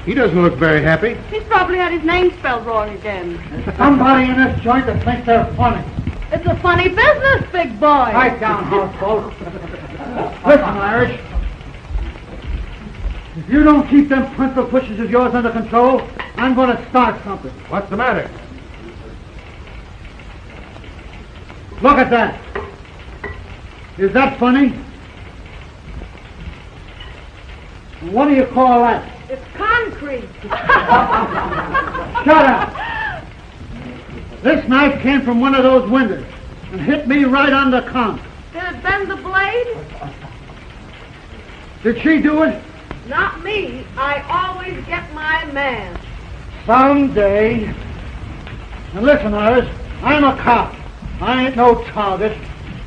He doesn't look very happy. He's probably had his name spelled wrong again. Somebody in this joint that thinks they're funny. It's a funny business, big boy. Pipe down, houseboat. Listen, Irish. If you don't keep them pencil pushes of yours under control, I'm going to start something. What's the matter? Look at that. Is that funny? What do you call that? It's concrete. Shut up. This knife came from one of those windows and hit me right on the conch. Did it bend the blade? Did she do it? Not me. I always get my man. Someday. And listen, Iris, I'm a cop. I ain't no target.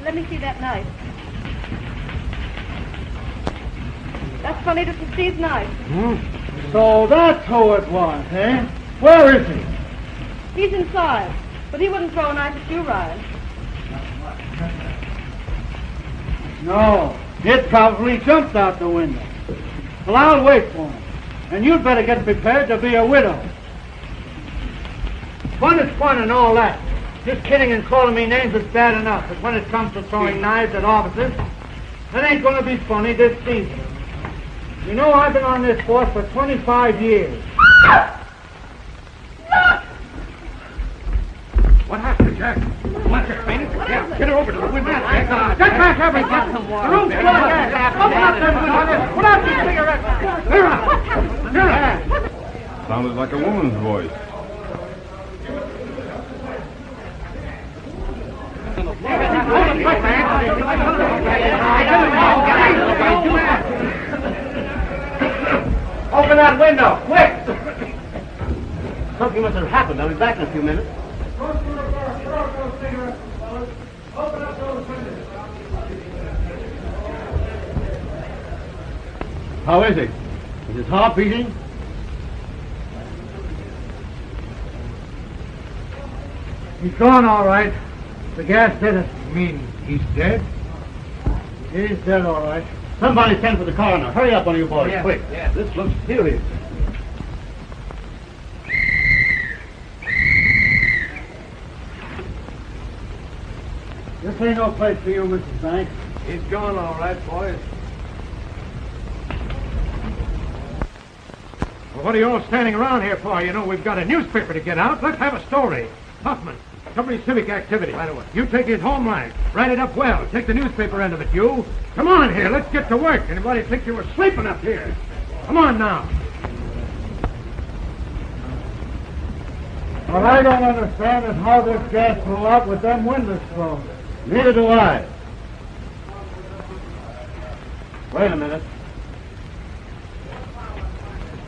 Let me see that knife. That's funny, this is Steve's knife. So that's who it was, eh? Where is he? He's inside, but he wouldn't throw a knife at you, Ryan. No, it probably jumped out the window. Well, I'll wait for him. And you'd better get prepared to be a widow. Fun is fun and all that. Just kidding and calling me names is bad enough. But when it comes to throwing knives at officers, it ain't going to be funny this season. You know, I've been on this force for 25 years. What happened, Jack? What's your Payne? Yeah, get her over to the window. Jack. Get back, everybody! The room's full of gas! Open up them windows! Put out your cigarettes! Vera! Vera! Sounded like a woman's voice. Open that window, quick! Something must have happened. I'll be back in a few minutes. How is he? Is his heart beating? He's gone all right. The gas did it. You mean he's dead? He's dead, all right. Somebody send for the coroner. Hurry up, one of you boys, Yeah. quick. Yeah. This looks serious. This ain't no place for you, Mrs. Fdrank. He's gone all right, boys. Well, what are you all standing around here for? You know we've got a newspaper to get out. Let's have a story. Hoffman, cover his civic activity. Right away. You take his home line. Write it up well. Take the newspaper end of it, you. Come on here. Let's get to work. Anybody think you were sleeping up here? Come on now. What I don't understand is how this gas blew out with them windows closed. Neither do I. Wait a minute.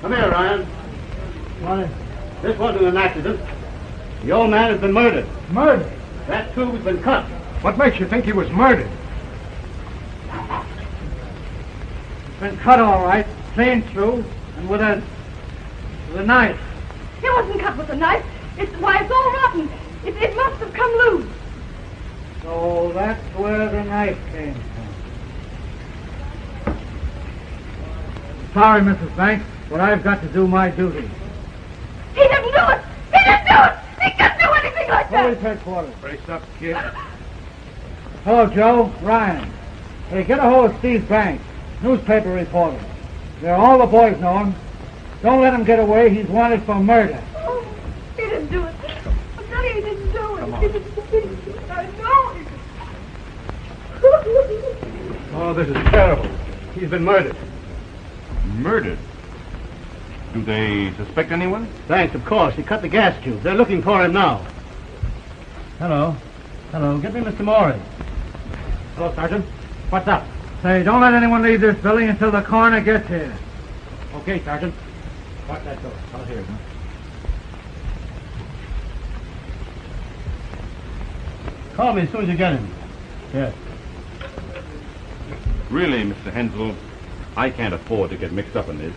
Come here, Ryan. What? This wasn't an accident. The old man has been murdered. Murder? That tube's been cut. What makes you think he was murdered? Been cut all right, clean through, and with a knife. It wasn't cut with a knife. It's all rotten. It must have come loose. So that's where the knife came from. Sorry, Mrs. Banks, but I've got to do my duty. He didn't do it. He didn't do it. He couldn't do anything like that. Police headquarters. Brace up, kid. Hello, Joe. Ryan. Hey, get a hold of Steve Banks, newspaper reporter. There, all the boys know him. Don't let him get away. He's wanted for murder. Oh, he didn't do it. I'm telling you, he didn't do it. Come on. He didn't do it. I know. Oh, this is terrible. He's been murdered. Murdered? Do they suspect anyone? Thanks, of course. He cut the gas tube. They're looking for him now. Hello. Hello. Get me Mr. Morey. Hello, Sergeant. What's up? Say, don't let anyone leave this building until the coroner gets here. Okay, Sergeant. Watch that door. I'll hear it, huh? Call me as soon as you get him. Yes. Really, Mr. Hensel, I can't afford to get mixed up in this.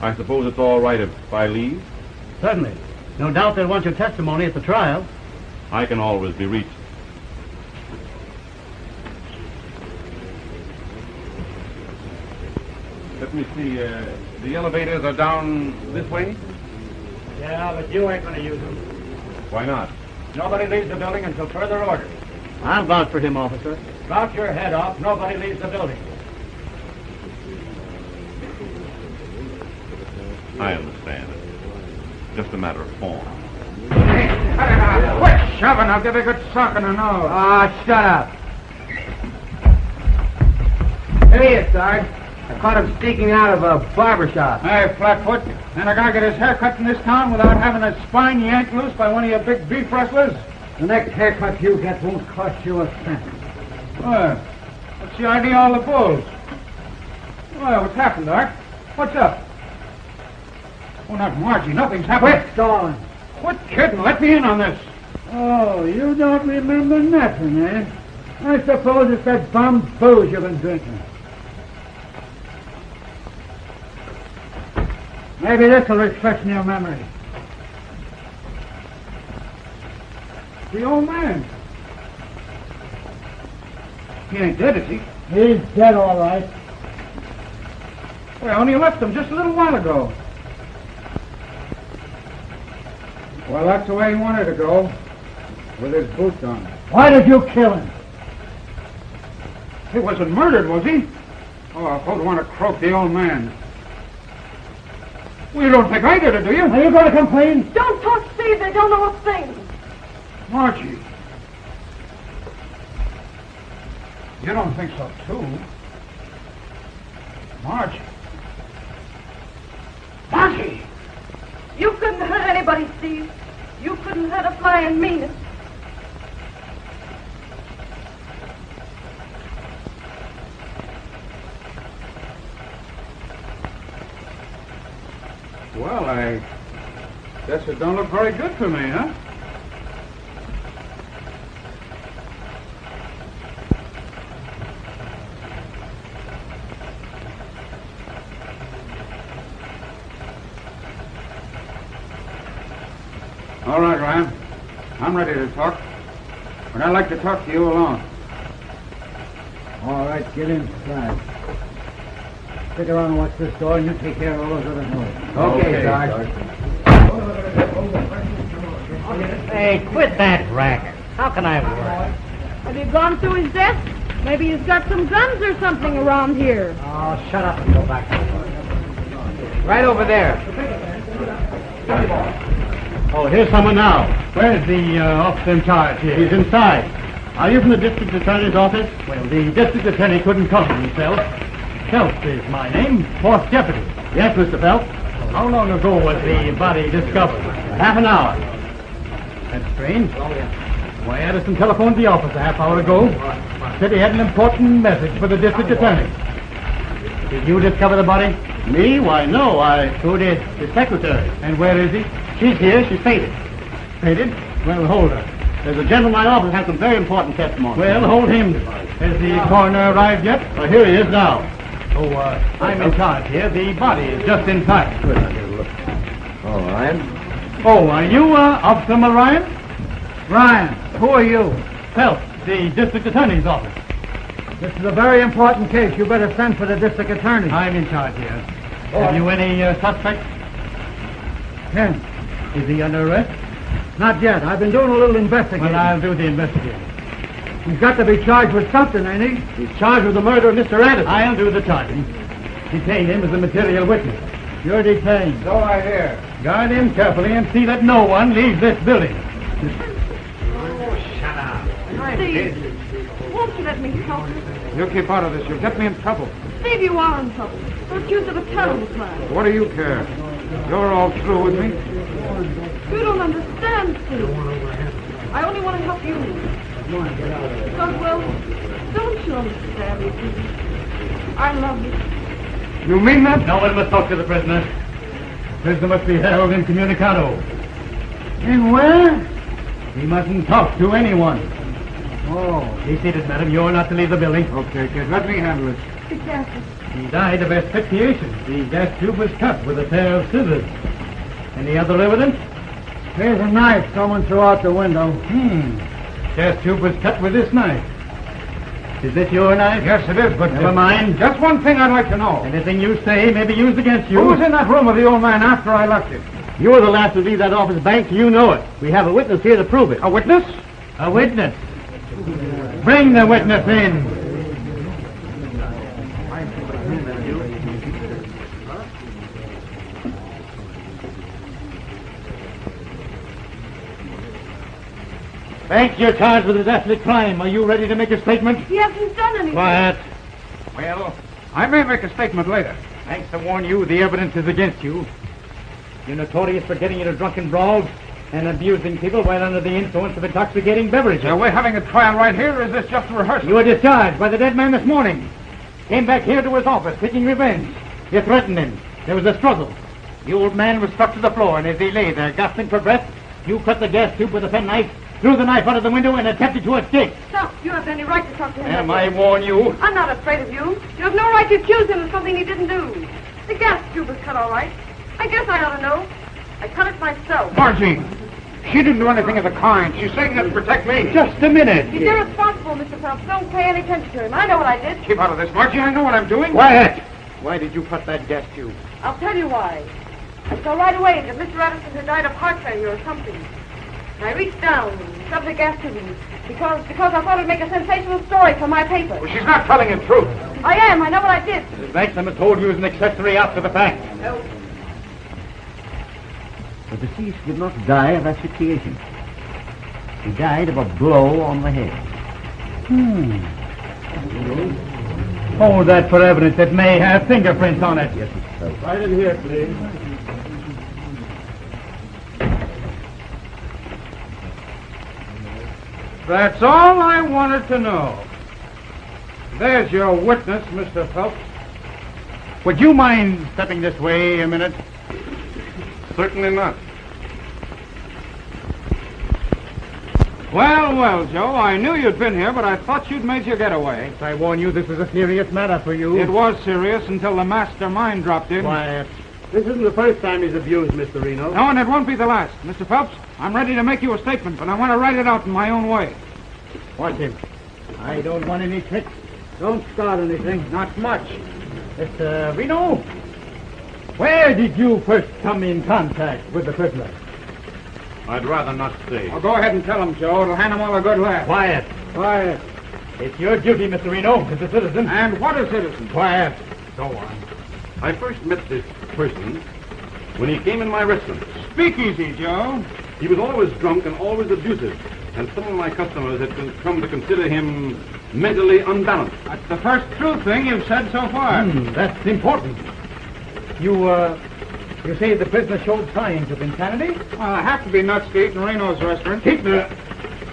I suppose it's all right if I leave? Certainly. No doubt they'll want your testimony at the trial. I can always be reached. Let me see, the elevators are down this way? Yeah, but you ain't going to use them. Why not? Nobody leaves the building until further orders. I'll vouch for him, officer. Knock your head off. Nobody leaves the building. I understand. Just a matter of form. Hey, cut it out. Quit shoving. I'll give you a good sock in the nose. Ah, shut up. Here he is, Sarge. I caught him sneaking out of a barber shop. Hey, Flatfoot. And a guy get his hair cut in this town without having his spine yanked loose by one of your big beef wrestlers? The next haircut you get won't cost you a cent. Well, what's the idea of all the bulls? Well, what's happened, Art? What's up? Oh, not Margie. Nothing's happened. Quit stalling. Quit kidding. Let me in on this. Oh, you don't remember nothing, eh? I suppose it's that bum booze you've been drinking. Maybe this will refresh your memory. The old man. He ain't dead, is he? He's dead, all right. Well, only left him just a little while ago. Well, that's the way he wanted to go. With his boots on. Why did you kill him? He wasn't murdered, was he? Oh, I don't want to croak the old man. Well, you don't think I did it, do you? Are you going to complain? Don't talk, Steve. They don't know a thing. Margie. You don't think so, too? Margie. Margie! You couldn't hurt anybody, Steve. You couldn't hurt a fly and mean it. Well, I guess it don't look very good for me, huh? All right, Ryan. I'm ready to talk. But I'd like to talk to you alone. All right, get inside. Stick around and watch this door, and you take care of all those other doors. Okay, Sarge. Hey, quit that racket. How can I work? Have you gone through his desk? Maybe he's got some guns or something around here. Oh, shut up and go back. Right over there. Oh, here's someone now. Where's the officer in charge here? He's inside. Are you from the district attorney's office? Well, the district attorney couldn't come himself. Phelps is my name, fourth deputy. Yes, Mr. Phelps. How long ago was the body discovered? Half an hour. That's strange. Why, Addison telephoned the office a half hour ago. Said he had an important message for the district attorney. Did you discover the body? Me? Why, no. Who did? His secretary. And where is he? She's here. She's fainted. Fainted? Well, hold her. There's a gentleman in my office has some very important testimony. Well, hold him. Has the coroner arrived yet? Well, here he is now. Oh, I'm in charge here. The body is just inside. Good. Oh, Ryan? Oh, are you, Officer Ryan? Ryan, who are you? Phelps, the district attorney's office. This is a very important case. You better send for the district attorney. I'm in charge here. Have you any suspects? Ken. Is he under arrest? Not yet. I've been doing a little investigating. Well, I'll do the investigating. He's got to be charged with something, ain't he? He's charged with the murder of Mr. Addison. I'll do the charging. Detain him as a material witness. You're detained. So I hear. Guard him carefully and see that no one leaves this building. Shut up. Steve, won't you let me help you? You keep out of this. You'll get me in trouble. Steve, you are in trouble. You're accused of a terrible crime. What do you care? You're all through with me. You don't understand, Steve. I only want to help you. Because, well, don't you understand me, Steve? I love you. You mean that? No one must talk to the prisoner. The prisoner must be held incommunicado. In where? He mustn't talk to anyone. Oh. Be seated, madam. You're not to leave the building. Okay, kid. Let me handle it. Be careful. He died of asphyxiation. The gas tube was cut with a pair of scissors. Any other evidence? Here's a knife someone threw out the window. Gas tube was cut with this knife. Is this your knife? Yes, it is, but... Never mind. Just one thing I'd like to know. Anything you say may be used against you. Who was in that room with the old man after I left it? You were the last to leave that office, Banks. You know it. We have a witness here to prove it. A witness? A witness. Bring the witness in. Banks, you're charged with a definite crime. Are you ready to make a statement? He hasn't done anything. Quiet. Well, I may make a statement later. Banks, to warn you, the evidence is against you. You're notorious for getting into drunken brawls and abusing people while under the influence of intoxicating beverages. Are we having a trial right here, or is this just a rehearsal? You were discharged by the dead man this morning. Came back here to his office seeking revenge. You threatened him. There was a struggle. The old man was struck to the floor, and as he lay there gasping for breath, you cut the gas tube with a penknife, threw the knife out of the window, and attempted to escape. Stop. You have any right to talk to him. Am I warn you? I'm not afraid of you. You have no right to accuse him of something he didn't do. The gas tube was cut all right. I guess I ought to know. I cut it myself. Margie, she didn't do anything of the kind. She's saying that to protect me. Just a minute. He's irresponsible, Mr. Phelps. Don't pay any attention to him. I know what I did. Keep out of this, Margie. I know what I'm doing. Quiet. Why did you cut that gas tube? I'll tell you why. I saw right away that Mr. Addison had died of heart failure or something. And I reached down and shoved the gas tube in because I thought it'd make a sensational story for my paper. Well, she's not telling the truth. I am. I know what I did. Mrs. Banks, I'm told you as an accessory after the fact. No. The deceased did not die of asphyxiation. He died of a blow on the head. Hold that for evidence. It may have fingerprints on it. Yes, Mr. Phelps. Right in here, please. That's all I wanted to know. There's your witness, Mr. Phelps. Would you mind stepping this way a minute? Certainly not. Well, well, Joe, I knew you'd been here, but I thought you'd made your getaway. I warn you, this is a serious matter for you. It was serious until the mastermind dropped in. Quiet. This isn't the first time he's abused Mr. Reno. No, and it won't be the last. Mr. Phelps, I'm ready to make you a statement, but I want to write it out in my own way. Watch him. I don't want any tricks. Don't start anything. Not much. Mr. Reno, where did you first come in contact with the prisoner? I'd rather not say. Well, go ahead and tell him, Joe. It'll hand him all a good laugh. Quiet. Quiet. It's your duty, Mr. Reno, as a citizen. And what a citizen. Quiet. Go on. I first met this person when he came in my restaurant. Speak easy, Joe. He was always drunk and always abusive, and some of my customers had come to consider him mentally unbalanced. That's the first true thing you've said so far. That's important. You say the prisoner showed signs of insanity? Well, I have to be nuts to eat in Reno's restaurant. Keep the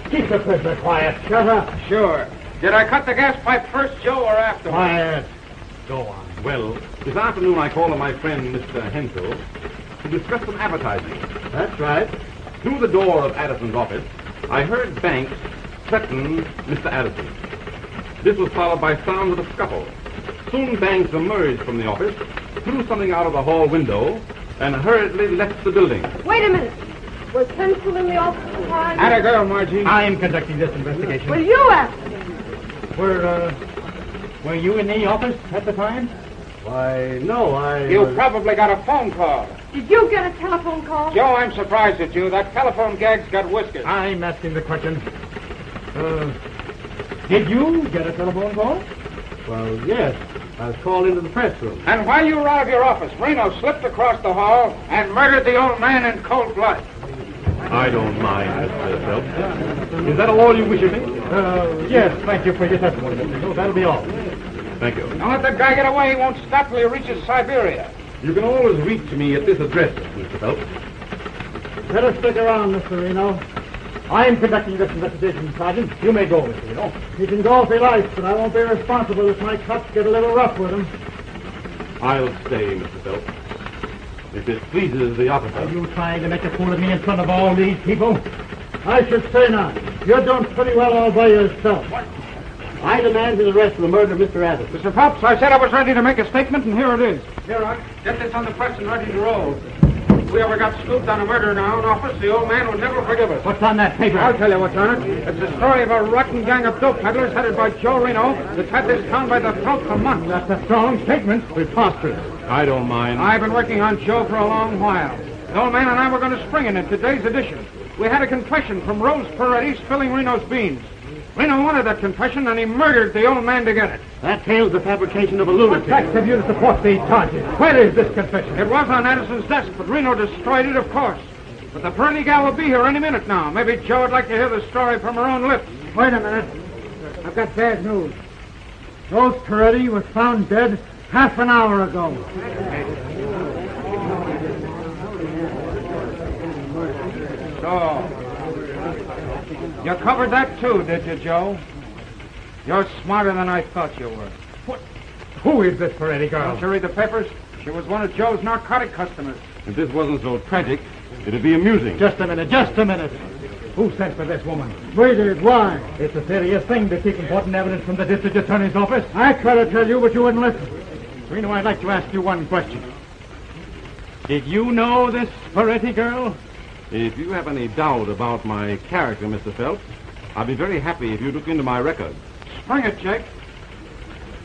prisoner quiet. Shut up. Sure. Did I cut the gas pipe first, Joe, or afterwards? Quiet. Go on. Well, this afternoon I called on my friend, Mr. Hensel, to discuss some advertising. That's right. Through the door of Addison's office, I heard Banks threaten Mr. Addison. This was followed by sounds of a scuffle. Soon Banks emerged from the office, threw something out of the hall window, and hurriedly left the building. Wait a minute. Was Hensel in the office at the time? Atta girl, Margie. I'm conducting this investigation. Will you ask me? Were you in the office at the time? Why, no, You probably got a phone call. Did you get a telephone call? Joe, I'm surprised at you. That telephone gag's got whiskers. I'm asking the question. Did you get a telephone call? Well, yes. I was called into the press room. And while you were out of your office, Reno slipped across the hall and murdered the old man in cold blood. I don't mind, Mr. Phelps. Is that all you wish of me? Yes, thank you for your testimony, Mr. Reno. That'll be all. Thank you. Don't let that guy get away. He won't stop till he reaches Siberia. You can always reach me at this address, Mr. Phelps. Better stick around, Mr. Reno. I'm conducting this investigation, Sergeant. You may go, Mr. Reno. He can go if he likes, but I won't be responsible if my cops get a little rough with him. I'll stay, Mr. Phelps. If it pleases the officer. Are you trying to make a fool of me in front of all these people? I should say not. You're doing pretty well all by yourself. What? I demand his arrest for the murder of Mr. Addison. Mr. Phelps, I said I was ready to make a statement, and here it is. Here, Rock. Get this on the press and ready to roll. If we ever got scooped on a murder in our own office, the old man would never forgive us. What's on that paper? I'll tell you what's on it. It's the story of a rotten gang of dope peddlers headed by Joe Reno that's had this town by the throat for months. That's a strong statement. Preposterous. I don't mind. I've been working on Joe for a long while. The old man and I were going to spring in today's edition. We had a confession from Rose Paredes filling Reno's beans. Reno wanted that confession, and he murdered the old man to get it. That tails the fabrication of a lunatic. What facts have you to support these charges? Where is this confession? It was on Addison's desk, but Reno destroyed it, of course. But the Paredes gal will be here any minute now. Maybe Joe would like to hear the story from her own lips. Wait a minute. I've got bad news. Rose Paredes was found dead half an hour ago. So, you covered that too, did you, Joe? You're smarter than I thought you were. What? Who is this Paredes girl? Don't you read the papers? She was one of Joe's narcotic customers. If this wasn't so tragic, it'd be amusing. Just a minute, just a minute. Who sent for this woman? We did. Why? It's a serious thing to keep important evidence from the district attorney's office. I tried to tell you, but you wouldn't listen. Reno, I'd like to ask you one question. Did you know this Paredes girl? If you have any doubt about my character, Mr. Phelps, I'd be very happy if you look into my record. Bring it, Jake.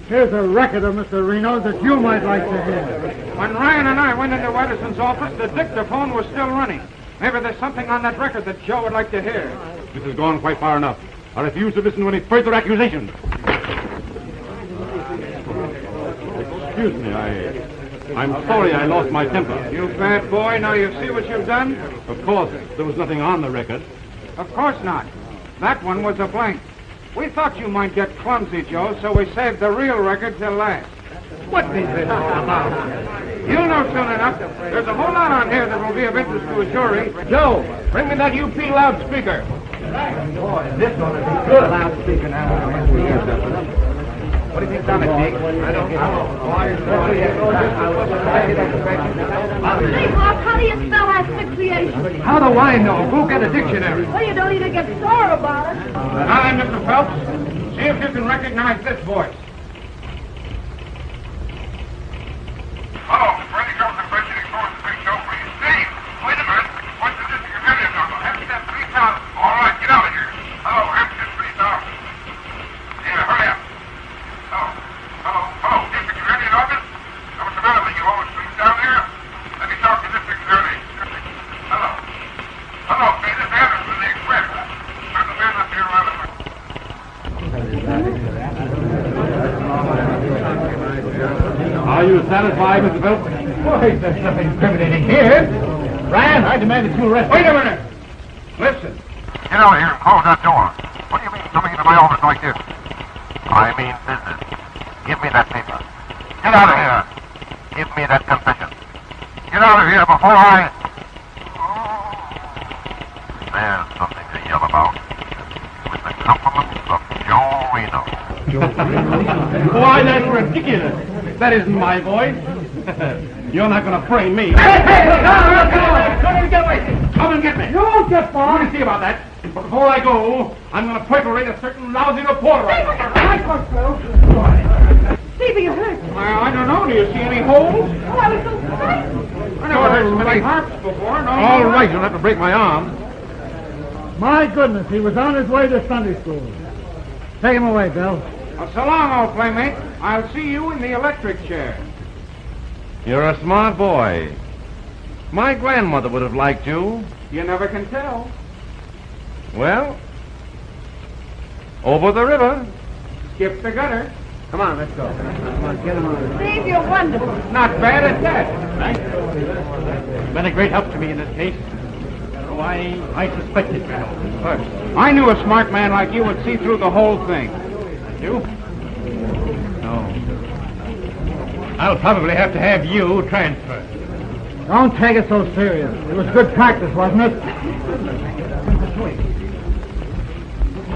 Here's a record of Mr. Reno that you might like to hear. When Ryan and I went into Addison's office, the dictaphone was still running. Maybe there's something on that record that Joe would like to hear. This has gone quite far enough. I refuse to listen to any further accusations. Excuse me, I'm sorry I lost my temper. You bad boy, now you see what you've done? Of course, there was nothing on the record. Of course not. That one was a blank. We thought you might get clumsy, Joe, so we saved the real record till last. What is this all about? You'll know soon enough. There's a whole lot on here that will be of interest to a jury. Joe, bring me that UP loudspeaker. Boy, this one is a good loudspeaker now. What do you think's on it, Deke? I don't Say, Bob, how do you spell asphyxiation? How do I know? Go get a dictionary. Well, you don't even get sore about it. Now then, Mr. Phelps, see if you can recognize this voice. Hello, Freddy comes to questioning force the big show for you. Steve, wait a minute. What's the district attorney's number? Hampstead 3000. All right, get out of here. Hello, Hampstead 3000. Yeah, hurry up. satisfied, Mr. Phelps? Why, there's nothing incriminating here. Rand, I demand that you arrest Wait a minute. Listen. Get out of here and close that door. What do you mean coming into my office like this? I mean business. Give me that paper. Get out of here. Give me that confession. Get out of here before I... There's something to yell about. With the compliments of Joe Reno. Why, that's ridiculous. That isn't my voice. You're not going to frame me. Hey, get away. Come and get me. You won't get far. We'll see about that. But before I go, I'm going to perforate a certain lousy reporter. Steve, are you hurt? I don't know. Do you see any holes? Oh, I was so frightened. I never heard so many harps before. No. All right, you'll have to break my arm. My goodness, he was on his way to Sunday school. Take him away, Bill. Well, so long, old playmate. I'll see you in the electric chair. You're a smart boy. My grandmother would have liked you. You never can tell. Well, over the river. Skip the gutter. Come on, let's go. Come on, get him on. Steve, you're wonderful. Not bad at that. You've been a great help to me in this case. So I suspected you first. I knew a smart man like you would see through the whole thing. You? No. I'll probably have to have you transferred. Don't take it so serious. It was good practice, wasn't it?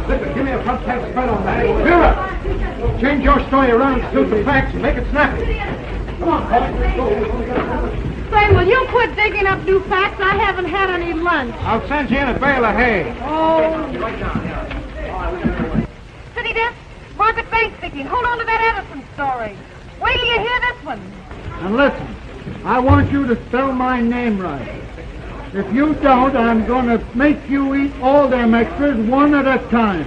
Listen, give me a front test spread on that. Vera, change your story around to suit the facts and make it snappy. Come on, Paul. Let's go. Say, will you quit digging up new facts? I haven't had any lunch. I'll send you in a bale of hay. Oh. City desk, Margaret Bank speaking. Hold on to that Addison story. Wait till you hear this one. And listen, I want you to spell my name right. If you don't, I'm going to make you eat all them extras one at a time.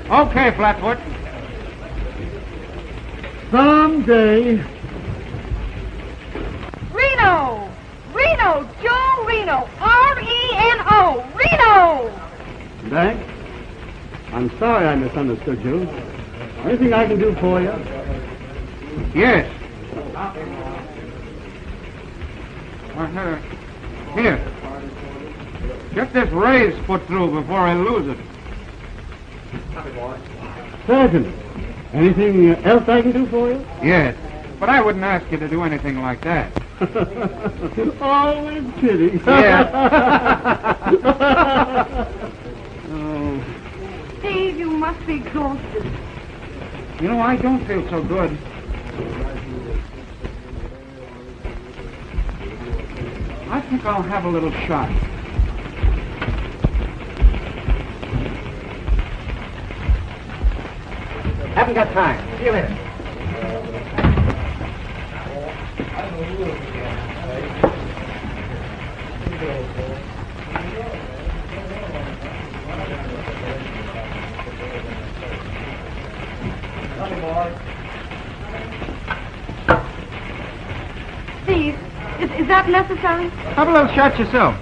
Okay, Flatfoot. Someday. Reno! Reno! Joe Reno! R-E-N-O! Reno! Bank, I'm sorry I misunderstood you. Anything I can do for you? Yes. Here. Get this raise put through before I lose it. Sergeant, anything else I can do for you? Yes. But I wouldn't ask you to do anything like that. Always kidding. Yeah. Oh. Steve, you must be exhausted. You know, I don't feel so good. I think I'll have a little shot. Haven't got time. See you later. Steve, is that necessary? Have a little shot yourself.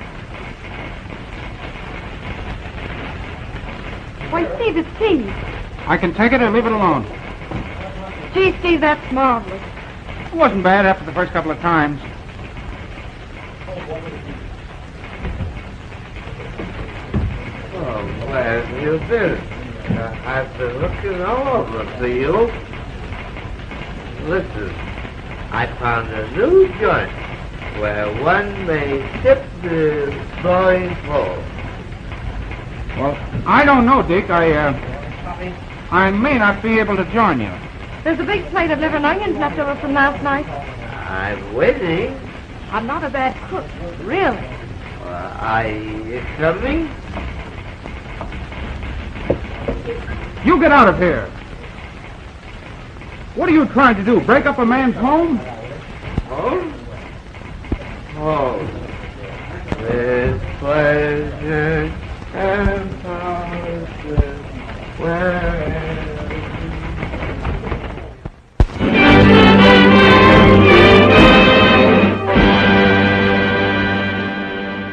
Why, Steve, it's tea. I can take it or leave it alone. Gee, Steve, that's marvelous. It wasn't bad after the first couple of times. Oh, glad you did it. I've been looking all over for you. Listen, I found a new joint where one may tip the snoring pole. Well, I don't know, Deke. I may not be able to join you. There's a big plate of liver and onions left over from last night. I'm waiting. I'm not a bad cook, really. Are you coming? You get out of here. What are you trying to do? Break up a man's home? Home? Home. With pleasure and power, wherever.